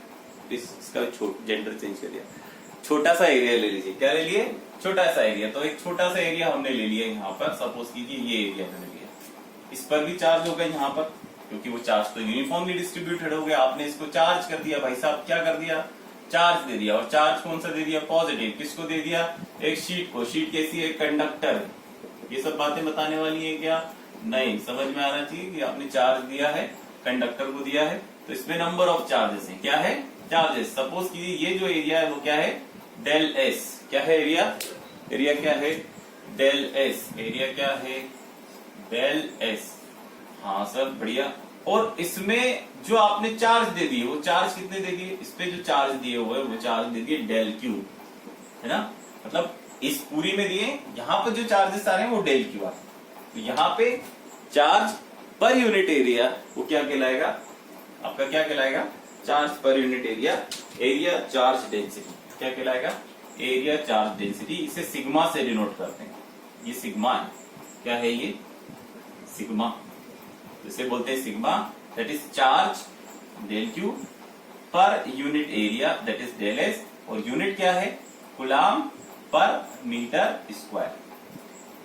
इसका जेंडर चेंज कर दिया, छोटा सा एरिया ले लीजिए, क्या ले लिए, छोटा सा एरिया। तो एक छोटा सा एरिया हमने ले लिया यहाँ पर, सपोज कीजिए ये एरिया मैंने लिया, इस पर भी चार्ज हो गया यहाँ पर, क्योंकि वो चार्ज तो यूनिफॉर्मली डिस्ट्रीब्यूटेड हो गया, आपने इसको चार्ज कर दिया भाई साहब, क्या कर दिया, चार्ज दे दिया। और चार्ज कौन सा दे दिया, पॉजिटिव, किसको दे दिया, एक शीट को, शीट कैसी है, कंडक्टर। ये सब बातें बताने वाली है क्या, नहीं, समझ में आना चाहिए कि आपने चार्ज दिया है, कंडक्टर को दिया है, तो इसमें नंबर ऑफ चार्जेस हैं, क्या है, चार्जेस। सपोज कीजिए ये जो एरिया है वो क्या है, डेल एस, क्या है एरिया, एरिया क्या है, डेल एस, एरिया क्या है, डेल एस, हाँ सर बढ़िया। और इसमें जो आपने चार्ज दे दिए, वो चार्ज कितने दे दिए, इस पे जो चार्ज दिए हुए वो चार्ज दे दिए डेल क्यू, है ना, मतलब इस पूरी में दिए, यहाँ पर जो चार्जेस आ रहे हैं वो डेल क्यू आ रहे हैं। तो यहाँ पे चार्ज पर यूनिट एरिया वो क्या कहलाएगा, आपका क्या कहलाएगा, चार्ज पर unit area, area charge density क्या कहलाएगा, एरिया चार्ज डेंसिटी। इसे सिग्मा से डिनोट करते हैं, ये सिग्मा है, क्या है ये, सिग्मा, इसे बोलते हैं sigma, that is charge del q per unit area, that is del s, और यूनिट क्या है, कूलाम पर मीटर स्क्वायर,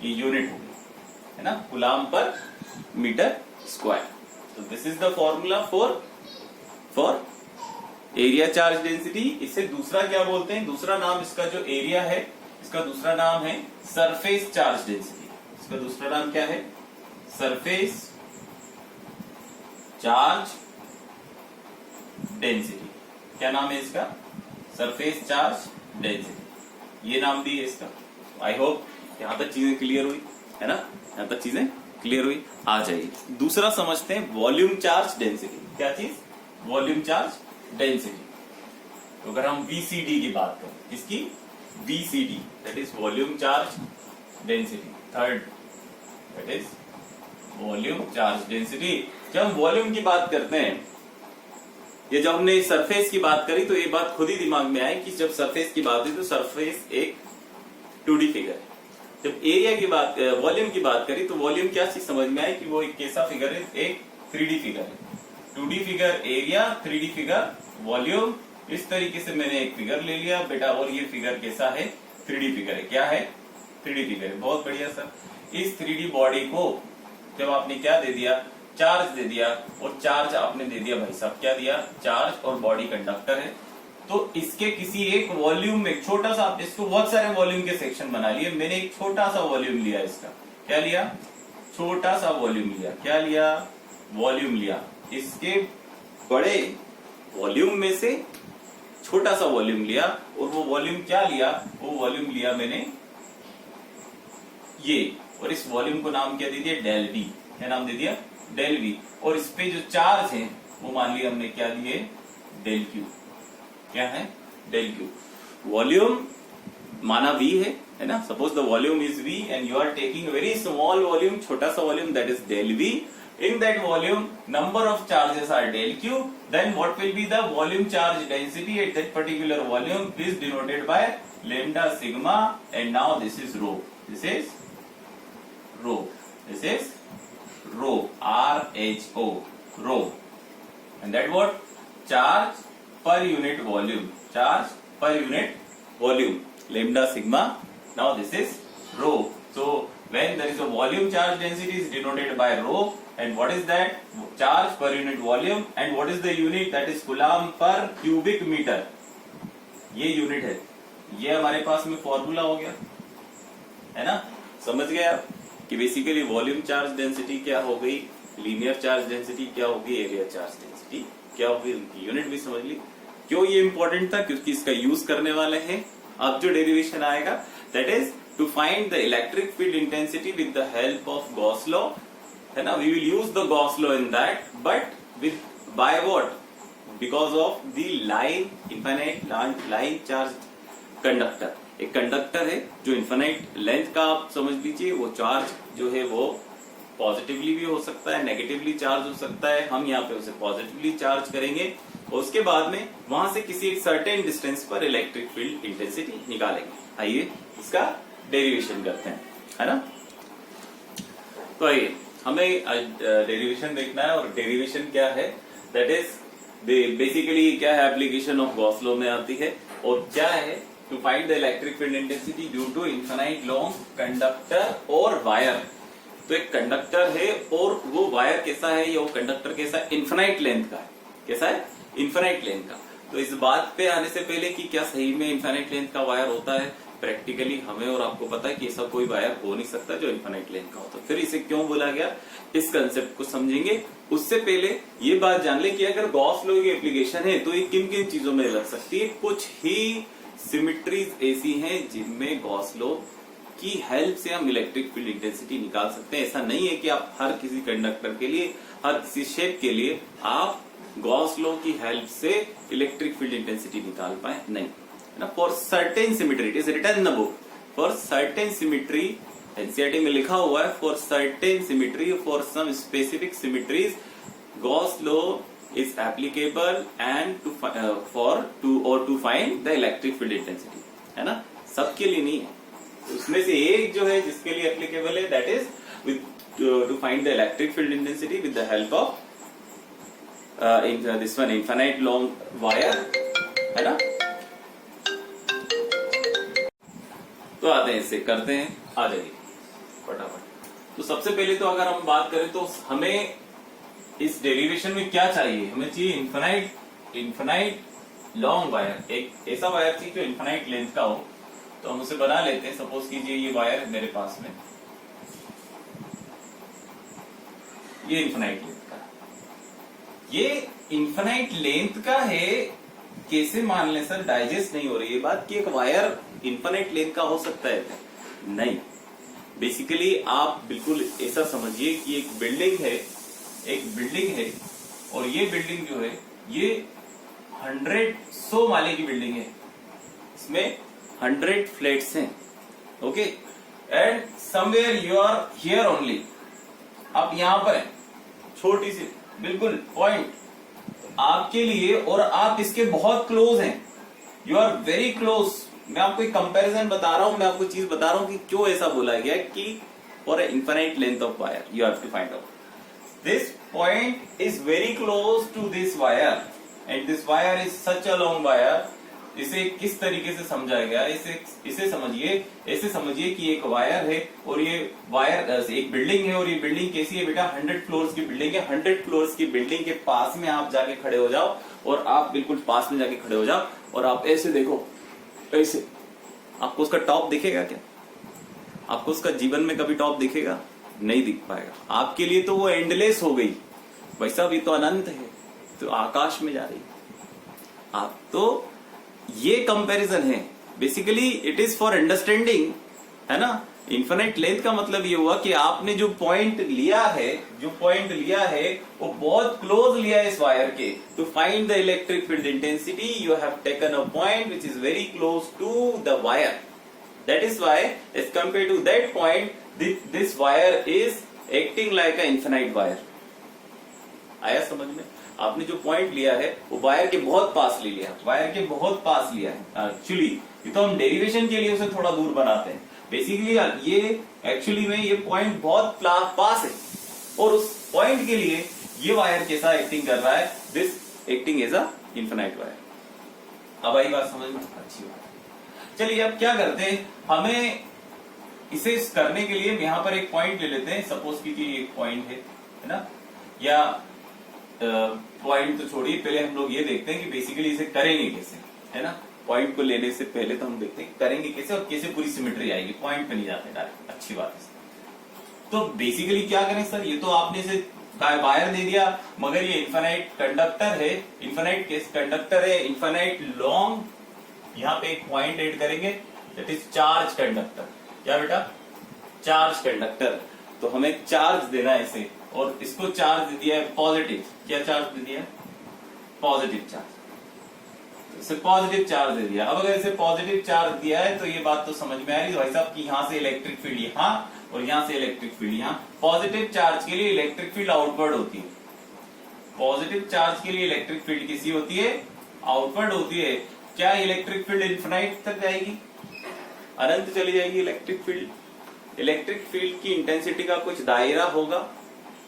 ये यूनिट हो गई, है ना, कूलाम पर मीटर स्क्वायर। तो this is the formula for area charge density. इसे दूसरा क्या बोलते हैं, दूसरा नाम इसका जो एरिया है, इसका दूसरा नाम है सरफेस चार्ज डेंसिटी। इसका दूसरा नाम क्या है, सरफेस चार्ज डेंसिटी। क्या नाम है इसका, सरफेस चार्ज डेंसिटी, ये नाम भी है इसका। आई होप यहां तक चीजें क्लियर हुई है ना, यहां तक चीजें क्लियर हुई। आ जाइए दूसरा समझते हैं, वॉल्यूम चार्ज डेंसिटी। क्या चीज, वॉल्यूम चार्ज डेंसिटी। तो अगर हम VCD की बात करें, किसकी, VCD, that is volume charge density. Third, that is volume charge density. जब हम वॉल्यूम की बात करते हैं, ये जब हमने सरफेस की बात करी तो ये बात खुद ही दिमाग में आई कि जब सरफेस की बात हुई तो सरफेस एक 2D फिगर है। जब एरिया की बात, वॉल्यूम की बात करी तो वॉल्यूम क्या चीज समझ में आई कि वो एक कैसा फिगर है, एक 3D फिगर है। 2D figure area, 3D figure volume. इस तरीके से मैंने एक फिगर ले लिया बेटा, और ये फिगर कैसा है, 3D फिगर है। क्या है, 3D फिगर है। बहुत बढ़िया सर। इस 3D बॉडी को जब आपने क्या दे दिया, चार्ज दे दिया, और चार्ज आपने दे दिया भाई साहब, क्या दिया, चार्ज, और बॉडी कंडक्टर है, तो इसके किसी एक वॉल्यूम में छोटा सा, इसको बहुत सारे वॉल्यूम के सेक्शन बना लिए, मैंने एक छोटा सा वॉल्यूम लिया इसका। क्या लिया, छोटा सा वॉल्यूम लिया। क्या लिया, वॉल्यूम लिया। इसके बड़े वॉल्यूम में से छोटा सा वॉल्यूम लिया, और वो वॉल्यूम क्या लिया, वो वॉल्यूम लिया मैंने ये, और इस वॉल्यूम को नाम क्या दे दिया, डेल वी। क्या नाम दे दिया, डेल वी। और इस पे जो चार्ज है वो मान लिया हमने क्या दिए, डेल क्यू। क्या है, डेल क्यू। वॉल्यूम माना V है ना, suppose the volume is V and you are taking very small volume, छोटा सा volume, that is del V. In that volume, number of charges are del Q. Then what will be the volume charge density at that particular volume is denoted by lambda sigma, and now this is rho. This is rho. This is rho. R-H-O. Rho. And that what? Charge per unit volume. Charge per unit volume. Lambda sigma. Now this is rho. So when there is a volume charge density is denoted by rho. And what is that? Charge per unit volume. And what is the unit? That is coulomb per cubic meter. ये unit है। ये हमारे पास में formula हो गया है ना, समझ गए आप कि बेसिकली वॉल्यूम चार्ज डेंसिटी क्या हो गई, लीनियर चार्ज डेंसिटी क्या होगी, एरिया चार्ज डेंसिटी क्या होगी, उनकी यूनिट भी समझ ली। क्यों ये इंपॉर्टेंट था, क्योंकि इसका यूज करने वाले हैं। अब जो डेरिवेशन आएगा that is to find the electric field intensity with the help of Gauss law, है ना। We will use the Gauss law in that, but with by what, because of the line, infinite line charge conductor. एक conductor है जो infinite length का, आप समझ लीजिए, वो चार्ज जो है वो पॉजिटिवली भी हो सकता है, नेगेटिवली चार्ज हो सकता है। हम यहाँ पे उसे पॉजिटिवली चार्ज करेंगे और उसके बाद में वहां से किसी एक सर्टेन डिस्टेंस पर इलेक्ट्रिक फील्ड इंटेंसिटी निकालेंगे। आइए इसका डेरिवेशन करते हैं, है ना। तो आइए हमें डेरिवेशन देखना है, और डेरिवेशन क्या है, दैट इज बेसिकली क्या है, एप्लीकेशन ऑफ गॉस लॉ में आती है। और क्या है, to find the electric field intensity due to infinite long conductor और वायर। तो एक कंडक्टर है और वो वायर कैसा है, या वो कंडक्टर कैसा है, इनफाइनाइट लेंथ का है। कैसा है, इनफाइनाइट लेंथ का। तो इस बात पे आने से पहले कि क्या सही में इनफाइनाइट लेंथ का वायर होता है, प्रैक्टिकली हमें और आपको पता है कि ऐसा कोई वायर हो नहीं सकता जो इनफाइनाइट लेंथ का हो। तो फिर इसे क्यों बोला गया, इस कंसेप्ट को समझेंगे। उससे पहले ये बात जान ले कि अगर गॉस लॉ की एप्लीकेशन है तो ये किन किन चीजों में लग सकती है। कुछ ही सिमिट्रीज ऐसी हैं जिनमें गॉस लॉ की हेल्प से हम इलेक्ट्रिक फील्ड इंटेंसिटी निकाल सकते हैं। ऐसा नहीं है कि आप हर किसी कंडक्टर के लिए, हर किसी शेप के लिए आप गॉस लॉ की हेल्प से इलेक्ट्रिक फील्ड इंटेंसिटी निकाल पाए, नहीं, है ना। For certain symmetry, it is written in the book, for certain symmetry, NCERT में लिखा हुआ है, for certain symmetry, for some specific symmetries Gauss law is applicable and to find the electric field intensity, है ना। सबके लिए नहीं है, उसमें से एक जो है जिसके लिए एप्लीकेबल है, that is with two find the electric field intensity with the help of this one, infinite long wire, है ना। तो आते हैं, इसे करते हैं, आ जाइए फटाफट। तो सबसे पहले तो अगर हम बात करें तो हमें इस डेरिवेशन में क्या चाहिए, हमें चाहिए इनफाइनाइट लॉन्ग वायर, एक ऐसा वायर चाहिए जो इन्फिनाइट लेंथ का हो। तो हम उसे बना लेते हैं। सपोज कीजिए ये वायर है मेरे पास में, ये इन्फिनाइट लेंथ का, ये इन्फिनाइट लेंथ का है। कैसे मान लें सर, डाइजेस्ट नहीं हो रही है बात कि एक वायर इन्फिनाइट लेंथ का हो सकता है? नहीं, बेसिकली आप बिल्कुल ऐसा समझिए कि एक बिल्डिंग है, एक बिल्डिंग है, और ये बिल्डिंग जो है ये 100 माले की बिल्डिंग है, इसमें 100 फ्लैट्स हैं, okay, and somewhere you are here only, आप यहां पर हैं, छोटी सी बिल्कुल पॉइंट आपके लिए, और आप इसके बहुत क्लोज हैं, यू आर वेरी क्लोज। मैं आपको एक कंपैरिजन बता रहा हूं, मैं आपको चीज बता रहा हूं कि क्यों ऐसा बोला गया कि for a infinite length of wire you have to find out this point is very close to this wire and this wire is such a long wire। इसे किस तरीके से समझा गया, इसे समझिए, ऐसे समझिए कि एक वायर है और ये वायर एक बिल्डिंग है, और ये बिल्डिंग कैसी है बेटा, 100 फ्लोर्स की बिल्डिंग है। 100 फ्लोर्स की बिल्डिंग के पास में आप जाके खड़े हो जाओ, और आप बिल्कुल पास में जाके खड़े हो जाओ, और आप ऐसे देखो, ऐसे आपको उसका टॉप दिखेगा क्या? आपको उसका जीवन में कभी टॉप दिखेगा? नहीं दिख पाएगा। आपके लिए तो वो एंडलेस हो गई, वैसा भी तो अनंत है, तो आकाश में जा रही आप। तो ये कंपैरिजन है, basically it is for understanding, है ना। इन्फिनाइट लेंथ का मतलब ये हुआ कि आपने जो पॉइंट लिया है, वो बहुत क्लोज लिया है इस वायर के। To find the electric field intensity you have taken a point which is very close to the wire. That is why as compared to that point, this wire is acting like an infinite wire। आया समझ में? आपने जो point लिया है वो wire के बहुत पास ले लिया, वायर के बहुत पास लिया है। एक्चुअली ये तो हम डेरिवेशन के लिए उसे थोड़ा दूर बनाते हैं, बेसिकली ये एक्चुअली में ये पॉइंट बहुत पास है, और उस पॉइंट के लिए ये वायर कैसा एक्टिंग कर रहा है, this acting as a infinite wire. अब आई बात समझ में? अच्छी बात। चलिए अब क्या करते हैं, हमें इसे करने के लिए यहाँ पर एक पॉइंट ले लेते हैं। सपोज कीजिए एक पॉइंट है ना, या पॉइंट तो छोड़िए, पहले हम लोग ये देखते हैं कि बेसिकली इसे करेंगे कैसे, है ना। पॉइंट को लेने से पहले तो हम देखते हैं करेंगे कैसे और कैसे पूरी सिमेट्री आएगी। पॉइंट पे नहीं जाते डायरेक्ट, अच्छी बात है। तो बेसिकली क्या करें सर, ये तो आपने इसे वायर दे दिया, मगर ये इन्फिनाइट कंडक्टर है, इन्फिनाइट केस कंडक्टर है, इन्फिनाइट लॉन्ग। यहाँ पे एक पॉइंट ऐड करेंगे, दैट इज चार्ज कंडक्टर। क्या बेटा? Charge conductor. तो हमें चार्ज देना है इसे, और इसको चार्ज दे दिया है पॉजिटिव। क्या चार्ज दे दिया है? Positive charge. इसे पॉजिटिव चार्ज दे दिया। अब अगर इसे पॉजिटिव चार्ज दिया है तो ये बात तो समझ में आ रही है भाई साहब कि यहाँ से इलेक्ट्रिक फील्ड यहाँ और यहाँ से इलेक्ट्रिक फील्ड यहाँ। पॉजिटिव चार्ज के लिए इलेक्ट्रिक फील्ड आउटवर्ड होती है। पॉजिटिव चार्ज के लिए इलेक्ट्रिक फील्ड किसी होती है? आउटवर्ड होती है। क्या इलेक्ट्रिक फील्ड इन्फिनाइट तक जाएगी? अनंत चली जाएगी इलेक्ट्रिक फील्ड। इलेक्ट्रिक फील्ड की इंटेंसिटी का कुछ दायरा होगा,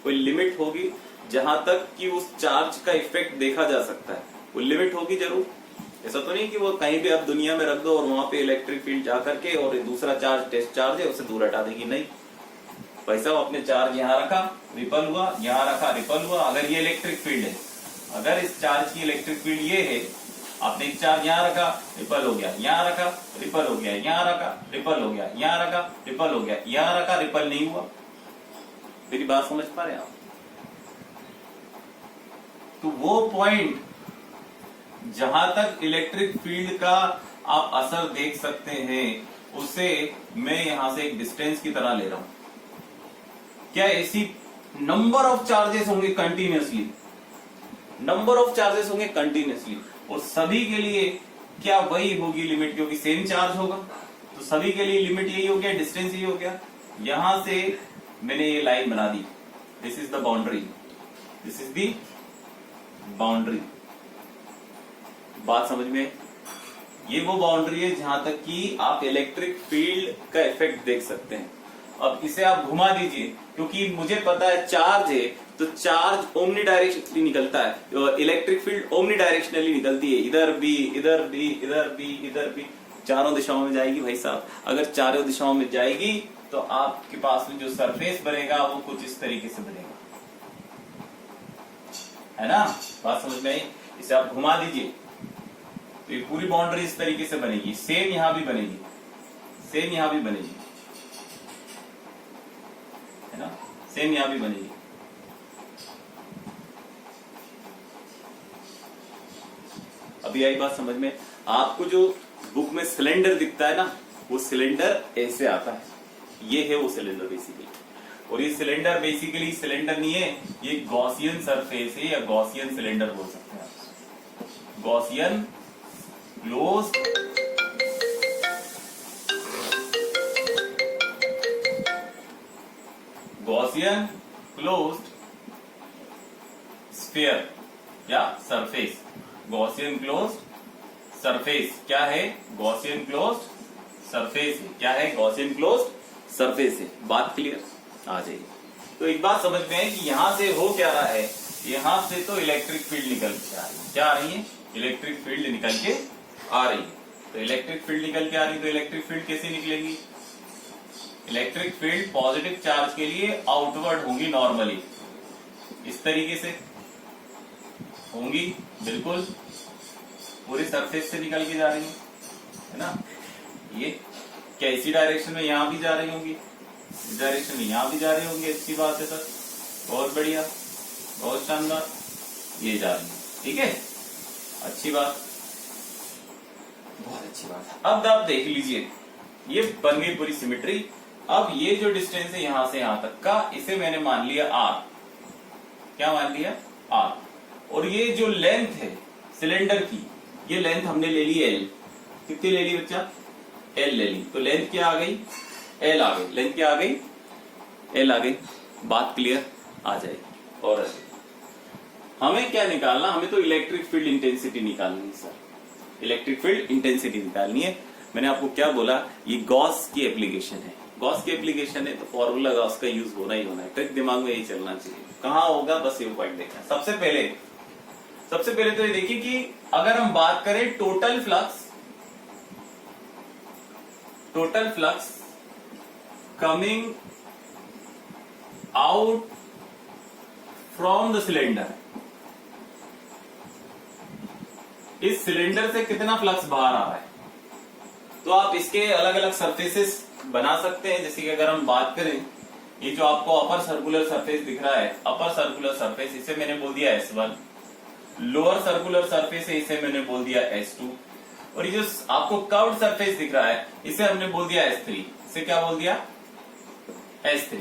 कोई लिमिट होगी जहां तक कि उस चार्ज का इफेक्ट देखा जा सकता है। वो लिमिट होगी जरूर। ऐसा तो नहीं कि वो कहीं भी आप दुनिया में रख दो और वहां पे इलेक्ट्रिक फील्ड जाकर के और दूसरा चार्ज टेस्ट चार्ज है उसे दूर हटा देगी, नहीं। भाई साहब आपने चार्ज यहाँ रखा, रिपल हुआ, यहाँ रखा, रिपल हुआ। अगर ये इलेक्ट्रिक फील्ड है, अगर इस चार्ज की इलेक्ट्रिक फील्ड ये है, आपने एक चार्ज यहाँ रखा, रिपल हो गया, यहाँ रखा, रिपल हो गया, यहाँ रखा, रिपल हो गया, यहाँ रखा, रिपल हो गया, यहाँ रखा, रिपल नहीं हुआ। मेरी बात समझ पा रहे हैं आप? तो वो पॉइंट जहां तक इलेक्ट्रिक फील्ड का आप असर देख सकते हैं, उसे मैं यहां से एक डिस्टेंस की तरह ले रहा हूं। क्या ऐसी नंबर ऑफ चार्जेस होंगे कंटिन्यूअसली, नंबर ऑफ चार्जेस होंगे कंटिन्यूअसली, और सभी के लिए क्या वही होगी लिमिट, क्योंकि सेम चार्ज होगा। तो सभी के लिए लिमिट यही हो गया, डिस्टेंस यही हो गया। यहां से मैंने ये लाइन बना दी, this is the boundary, this is the boundary. बात समझ में? ये वो बाउंड्री है जहां तक कि आप इलेक्ट्रिक फील्ड का इफेक्ट देख सकते हैं। अब इसे आप घुमा दीजिए, क्योंकि मुझे पता है चार्ज है, तो चार्ज ओमनी डायरेक्शनली निकलता है, इलेक्ट्रिक फील्ड ओमनी डायरेक्शनली निकलती है, इधर भी, इधर भी, इधर भी, इधर भी, चारों दिशाओं में जाएगी भाई साहब। अगर चारों दिशाओं में जाएगी तो आपके पास में जो सरफेस बनेगा वो कुछ इस तरीके से बनेगा, है ना। बात समझ में आई? इसे आप घुमा दीजिए, तो ये पूरी बाउंड्री इस तरीके से बनेगी, सेम यहां भी बनेगी, सेम यहां भी बनेगी, है ना, सेम यहां भी बनेगी। अभी आई बात समझ में? आपको जो बुक में सिलेंडर दिखता है ना, वो सिलेंडर ऐसे आता है, ये है वो सिलेंडर बेसिकली। और ये सिलेंडर बेसिकली सिलेंडर नहीं है, ये गॉसियन सरफेस है या गॉसियन सिलेंडर बोल सकते हैं आप। Gaussian closed Gaussian closed sphere या सरफेस। गॉसियन क्लोज्ड सरफेस क्या है? गॉसियन क्लोज्ड सरफेस है। क्या है? गॉसियन क्लोज्ड सरफेस है। बात क्लियर आ जाएगी। तो एक बात समझ में है कि यहां से हो क्या रहा है, यहां से तो इलेक्ट्रिक फील्ड निकल के आ रही है। क्या आ रही है? इलेक्ट्रिक फील्ड निकल के आ रही है। तो इलेक्ट्रिक फील्ड निकल के आ रही है, तो इलेक्ट्रिक फील्ड कैसे निकलेगी? इलेक्ट्रिक फील्ड पॉजिटिव चार्ज के लिए आउटवर्ड होंगी, नॉर्मली इस तरीके से होंगी, बिल्कुल पूरी सरफेस से निकल के जा रही है ना। ये क्या इसी डायरेक्शन में यहां भी जा रही होंगी, इस डायरेक्शन में यहां भी जा रही होंगी। अच्छी बात है सर, बहुत बढ़िया, बहुत शानदार, ये जा रही है। ठीक है, अच्छी बात, बहुत अच्छी बात। अब आप देख लीजिए, ये बन गई पूरी सिमेट्री। अब ये जो डिस्टेंस है यहां से यहां तक का, इसे मैंने मान लिया आर। क्या मान लिया? आर। और ये जो लेंथ है सिलेंडर की, ये लेंथ हमने ले ली एल। कितनी ले ली बच्चा? एल ले ली। तो लेंथ क्या आ गई? एल आ गई। लेंथ क्या आ गई? एल आ गई। बात क्लियर आ जाएगी। और हमें क्या निकालना? हमें तो इलेक्ट्रिक फील्ड इंटेंसिटी निकालनी है सर। इलेक्ट्रिक फील्ड इंटेंसिटी निकालनी है। मैंने आपको क्या बोला? ये गॉस की एप्लीकेशन है। गॉस की एप्लीकेशन है तो फॉर्मूला गॉस का यूज होना ही होना है। ट्रिक दिमाग में यही चलना चाहिए। कहां होगा? बस ये पॉइंट देखना। सबसे पहले तो ये देखिए कि अगर हम बात करें total flux coming out from the cylinder, इस सिलेंडर से कितना फ्लक्स बाहर आ रहा है, तो आप इसके अलग अलग सरफेसेस बना सकते हैं। जैसे कि अगर हम बात करें, ये जो आपको अपर सर्कुलर सरफेस दिख रहा है, अपर सर्कुलर सरफेस, इसे मैंने बोल दिया S1। लोअर सर्कुलर सरफेस है, इसे मैंने बोल दिया S2। और ये जो आपको कर्व्ड सरफेस दिख रहा है, इसे हमने बोल दिया S3। इसे क्या बोल दिया? S3।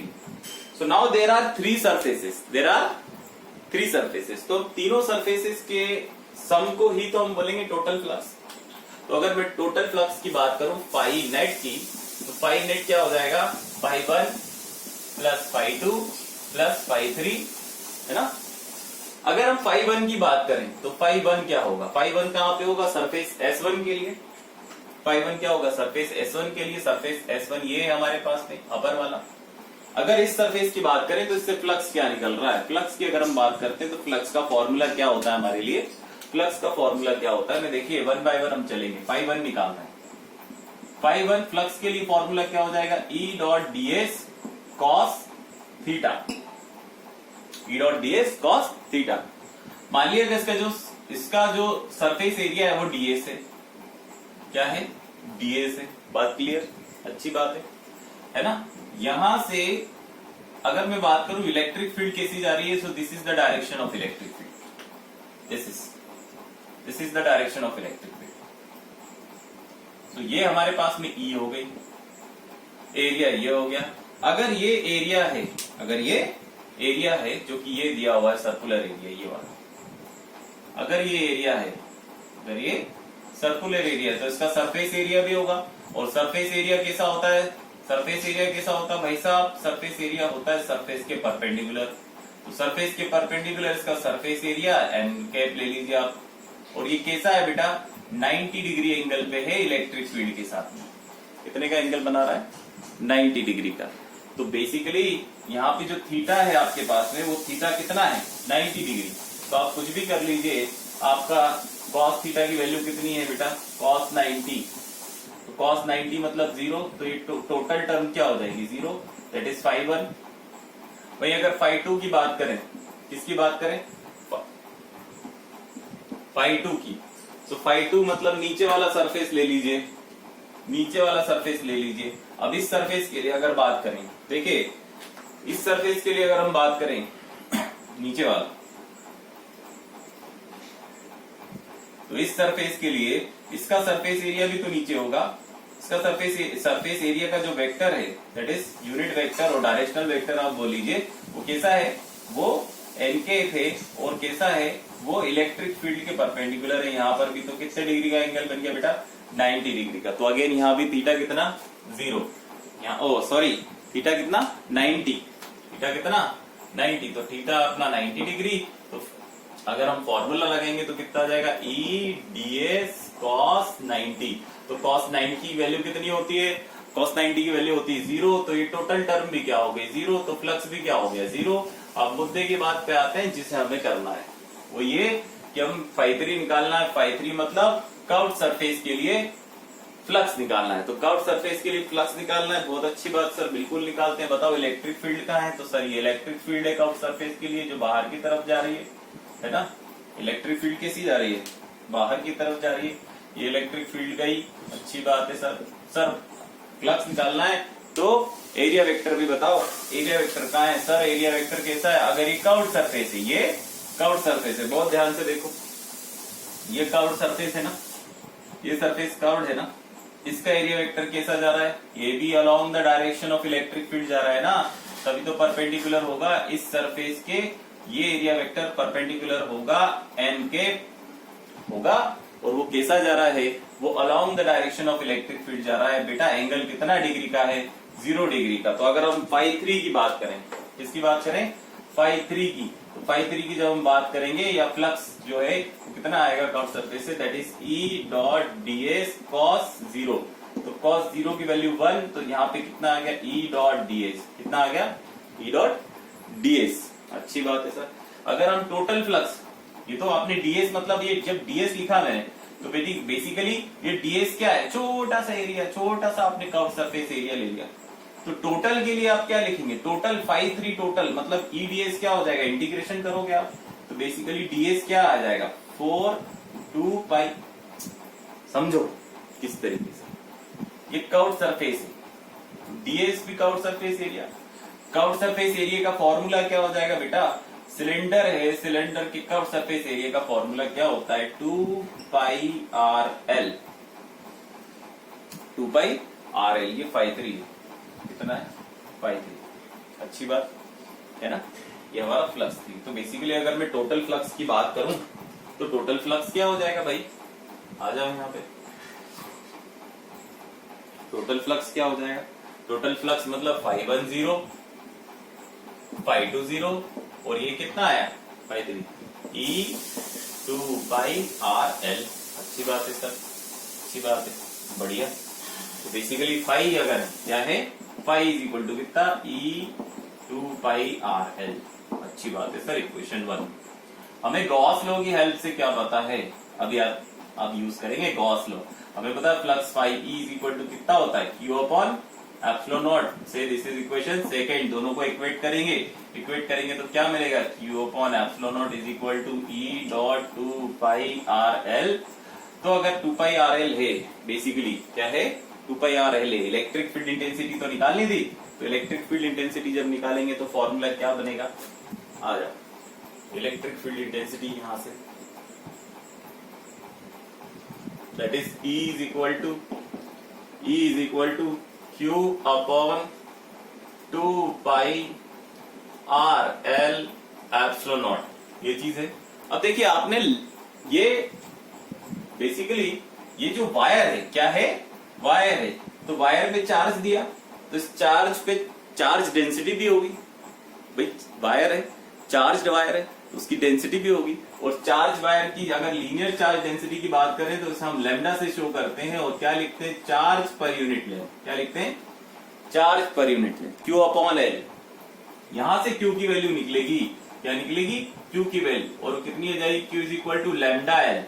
So now there are three surfaces. तो तीनों सरफेसेस के सम को ही तो हम बोलेंगे टोटल फ्लक्स। तो अगर मैं टोटल फ्लक्स की बात करूं फाई नेट की, तो फाई नेट क्या हो जाएगा? Phi 1 plus phi 2 plus phi 3, है ना। अगर हम फाई 1 की बात करें तो फाई 1 क्या होगा? फाई 1 कहां पे होगा? सरफेस S1 के लिए। फाई 1 क्या होगा? सरफेस S1 के लिए। सरफेस S1 ये है हमारे पास में, अपर वाला। अगर इस सरफेस की बात करें तो इससे फ्लक्स क्या निकल रहा है? फ्लक्स की अगर हम बात करते हैं तो फ्लक्स का फॉर्मूला क्या होता है हमारे लिए? फ्लक्स का फॉर्मूला क्या होता है? मैं देखिए 1 बाय 1 हम चलेंगे। फाई 1 निकालना है। फाई 1 फ्लक्स के लिए फॉर्मूला क्या हो जाएगा? E dot ds cos theta. E dot ds cos theta. मान लिया इसका जो सरफेस एरिया है वो ds है। क्या है? ds है। बात क्लियर? अच्छी बात है ना। यहां से अगर मैं बात करूं इलेक्ट्रिक फील्ड कैसी जा रही है, so this is the direction of electric field. This is the direction of electric field. तो ये हमारे पास में E हो गई, एरिया ये हो गया। अगर ये एरिया है जो कि ये दिया हुआ है सर्कुलर एरिया, ये वाला, अगर ये एरिया है, अगर ये सर्कुलर एरिया, तो इसका सरफेस एरिया भी होगा। और सरफेस एरिया कैसा होता है? सरफेस एरिया कैसा होता है भाई साहब? सरफेस एरिया होता है सरफेस के परपेंडिकुलर। तो सरफेस के परपेंडिकुलर इसका सरफेस एरिया एंड कैप ले लीजिए आप। और ये कैसा है बेटा? 90 डिग्री एंगल पे है इलेक्ट्रिक फील्ड के साथ में। कितने का एंगल बना रहा है? 90 डिग्री का। तो बेसिकली यहाँ पे जो थीटा है आपके पास में, वो थीटा कितना है? 90 डिग्री। तो आप कुछ भी कर लीजिए, आपका cos थीटा की वैल्यू कितनी है बेटा? cos 90। तो cos 90 मतलब 0। तो ये टोटल टर्म क्या हो जाएगी? 0। That is phi 1। वही अगर फाई 2 की बात करें, किसकी बात करें? फाई 2 की, सो फाई 2 मतलब नीचे वाला सरफेस ले लीजिए, नीचे वाला सरफेस ले लीजिए। अब इस सरफेस के लिए अगर बात करें, देखिए इस सरफेस के लिए अगर हम बात करें नीचे वाला, तो इस सरफेस के लिए इसका सरफेस एरिया भी तो नीचे होगा। इसका सरफेस एरिया का जो वेक्टर है दैट इज यूनिट वेक्टर और डायरेक्शनल वेक्टर आप बोल लीजिए, वो कैसा है, वो एनकेएफ है और कैसा है, वो इलेक्ट्रिक फील्ड के परपेंडिकुलर है। यहाँ पर भी तो कितने डिग्री का एंगल बन गया बेटा, 90 डिग्री का। तो अगेन यहाँ भी थीटा कितना, 0। यहाँ ओ सॉरी थीटा कितना, 90। थीटा कितना, 90। तो थीटा अपना 90 डिग्री। तो अगर हम फॉर्मूला लगाएंगे तो कितना आ जाएगा, ई डी एस कॉस 90। तो कॉस 90 की वैल्यू कितनी होती है, कॉस 90 की वैल्यू होती है 0। तो ये टोटल टर्म भी क्या हो गई, 0। तो फ्लक्स भी क्या हो गया, 0। अब मुद्दे की बात पे आते हैं जिसे हमें करना है, वो ये कि हम फाई 3 निकालना है। फाई 3 मतलब कर्व्ड सरफेस के लिए फ्लक्स निकालना है। तो कर्व्ड सरफेस के लिए फ्लक्स निकालना है, बहुत अच्छी बात सर, बिल्कुल निकालते हैं। बताओ इलेक्ट्रिक फील्ड कहाँ है, तो सर ये इलेक्ट्रिक फील्ड है कर्व्ड सरफेस के लिए जो बाहर की तरफ जा रही है ना। इलेक्ट्रिक फील्ड कैसी जा रही है, बाहर की तरफ जा रही है, ये इलेक्ट्रिक फील्ड गई, अच्छी बात है सर। सर फ्लक्स निकालना है तो एरिया वेक्टर भी बताओ, एरिया वेक्टर कहाँ है सर, एरिया वेक्टर कैसा है, अगर ये कर्व्ड सरफेस है, ये कर्व्ड सरफेस है, बहुत ध्यान से देखो, ये कर्व्ड सरफेस है ना, ये सरफेस कर्व्ड है ना, इसका एरिया वेक्टर कैसा जा रहा है, ये भी along the direction of electric field जा रहा है ना, तभी तो परपेंडिकुलर होगा इस सरफेस के, ये एरिया वेक्टर परपेंडिकुलर होगा एन के होगा, और वो कैसा जा रहा है, वो along the direction of electric field जा रहा है। बेटा एंगल कितना डिग्री का है, 0 डिग्री का। तो अगर हम फाई 3 की बात करें, किसकी बात करें, फाई 3 की, तो फाई 3 की जब हम बात करेंगे, या फ्लक्स जो है वो कितना आएगा कर्व सरफेस से, that is E dot D S cos 0। तो कॉस 0 की वैल्यू 1, तो यहाँ पे कितना आ गया, ई डॉट डी एस, कितना आ गया, ई डॉट डी एस। अच्छी बात है सर। अगर हम टोटल फ्लक्स, ये तो आपने डीएस मतलब ये जब डीएस लिखा मैंने, तो बेसिकली ये डीएस क्या है, छोटा सा एरिया, छोटा सा आपने कर्व सरफेस एरिया ले लिया। तो टोटल के लिए आप क्या लिखेंगे, टोटल फाई 3 टोटल मतलब ईडीएस क्या हो जाएगा, इंटीग्रेशन करोगे आप, तो बेसिकली डीएस क्या आ जाएगा, 4 2 पाई। समझो किस तरीके से ये कर्व सरफेस है, डीएस भी curve surface area. Curve surface area का फॉर्मूला क्या हो जाएगा बेटा, सिलेंडर है, सिलेंडर के कर्व सरफेस एरिया का फॉर्मूला क्या होता है, 2 pi r L, 2 pi r L. ये फाई 3 है, कितना है, फाई 3। अच्छी बात है ना, ये हमारा फ्लक्स थी। तो बेसिकली अगर मैं टोटल फ्लक्स की बात करूं, तो टोटल फ्लक्स क्या हो जाएगा भाई, आ जाओ यहाँ पे, टोटल फ्लक्स क्या हो जाएगा, टोटल फ्लक्स मतलब फाई 1 0, फाई 2 0, और ये कितना आया, फाई 3, ई 2 पाई आर एल। अच्छी बात है सर, अच्छी बात है, बढ़िया। तो बेसिकली फाई अगर क्या है, फाई इज इक्वल टू कितना, ई 2 पाई आर एल। अच्छी बात है सर। इक्वेशन 1 हमें गॉस लॉ की हेल्प से क्या पता है, अभी आप यूज करेंगे गॉस लॉ। हमें पता है flux phi E is equal to कितना होता है, क्यू अपॉन एप्सिलॉन नॉट। से दिस इज इक्वेशन सेकंड, दोनों को इक्वेट करेंगे, इक्वेट करेंगे तो क्या मिलेगा, q upon epsilon naught is equal to E dot 2 pi r l. तो अगर 2 पाई आर एल है, बेसिकली क्या है, 2 पाई आर एल है, इलेक्ट्रिक फील्ड इंटेंसिटी तो निकालनी थी। तो इलेक्ट्रिक फील्ड इंटेंसिटी जब निकालेंगे तो फॉर्मूला क्या बनेगा, आ जाओ, इलेक्ट्रिक फील्ड इंटेंसिटी यहां से, that is E is equal to Q upon 2 pi r l epsilon naught, ये चीज है। अब देखिए आपने ये बेसिकली ये जो वायर है, क्या है, वायर है, तो वायर पे चार्ज दिया, तो इस चार्ज पे चार्ज डेंसिटी भी होगी भाई, वायर है, चार्ज वायर है, उसकी डेंसिटी भी होगी। और चार्ज वायर की अगर लीनियर चार्ज डेंसिटी की बात करें तो इसे हम लैम्डा से शो करते हैं, और क्या लिखते हैं, चार्ज पर यूनिट लेंथ। क्या लिखते हैं, चार्ज पर unit length, Q upon L. यहां से क्यू की वैल्यू निकलेगी, क्या निकलेगी, क्यू की वैल्यू, और कितनी आ जाएगी, q is equal to lambda l.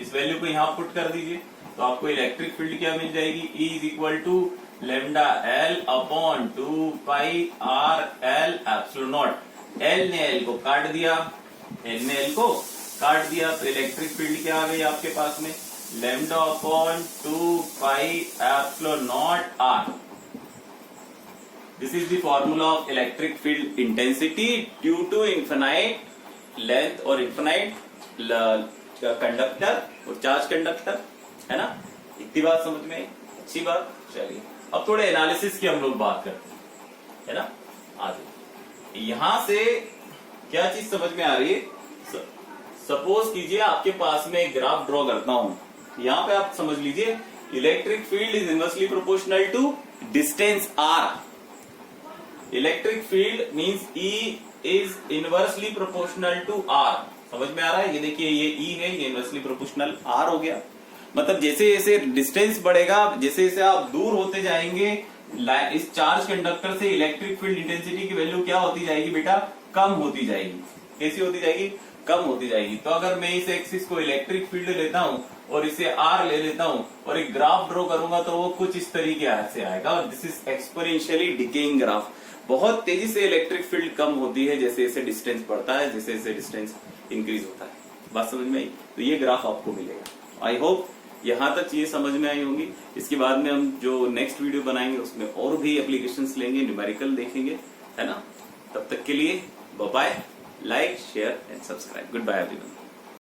इस वैल्यू को यहां पुट कर दीजिए तो आपको इलेक्ट्रिक फील्ड क्या मिल जाएगी, E is equal to lambda l upon 2 pi r l epsilon naught. L ने एल को काट दिया, एल ने एल को काट दिया तो इलेक्ट्रिक फील्ड क्या आ गई आपके पास में, lambda upon 2 pi epsilon naught r. This is the formula of electric field intensity due to infinite length or infinite conductor और चार्ज कंडक्टर, है ना. इतनी बात समझ में आई, अच्छी बात. चलिए अब थोड़े एनालिसिस की हम लोग बात करते हैं, है ना. आगे यहां से क्या चीज समझ में आ रही है. सपोज कीजिए आपके पास में एक ग्राफ ड्रॉ करता हूं. यहां पे आप समझ लीजिए electric field is inversely proportional to distance r. Electric field means E is inversely proportional to R. समझ में आ रहा है. ये देखिए ये E है, ये इनवर्सली प्रोपोर्शनल R हो गया. मतलब जैसे जैसे डिस्टेंस बढ़ेगा, जैसे जैसे आप दूर होते जाएंगे इस चार्ज कंडक्टर से, इलेक्ट्रिक फील्ड इंटेंसिटी की वैल्यू क्या होती जाएगी बेटा, कम होती जाएगी. कैसी होती जाएगी, कम होती जाएगी. तो अगर मैं इस एक्सिस को इलेक्ट्रिक फील्ड लेता हूं और इसे R ले लेता हूं और एक ग्राफ ड्रॉ करूंगा तो वो कुछ इस तरीके से आएगा. और this is exponentially decaying graph. बहुत तेजी से इलेक्ट्रिक फील्ड कम होती है जैसे जैसे डिस्टेंस बढ़ता है, जैसे जैसे डिस्टेंस इंक्रीज होता है. बात समझ में आई. तो ये ग्राफ आपको मिलेगा. आई होप यहां तक चीजें समझ में आई होंगी. इसके बाद में हम जो नेक्स्ट वीडियो बनाएंगे उसमें और भी एप्लीकेशंस लेंगे, न्यूमेरिकल देखेंगे, है ना. तब तक के लिए bye bye. Like, share and subscribe. Goodbye everyone.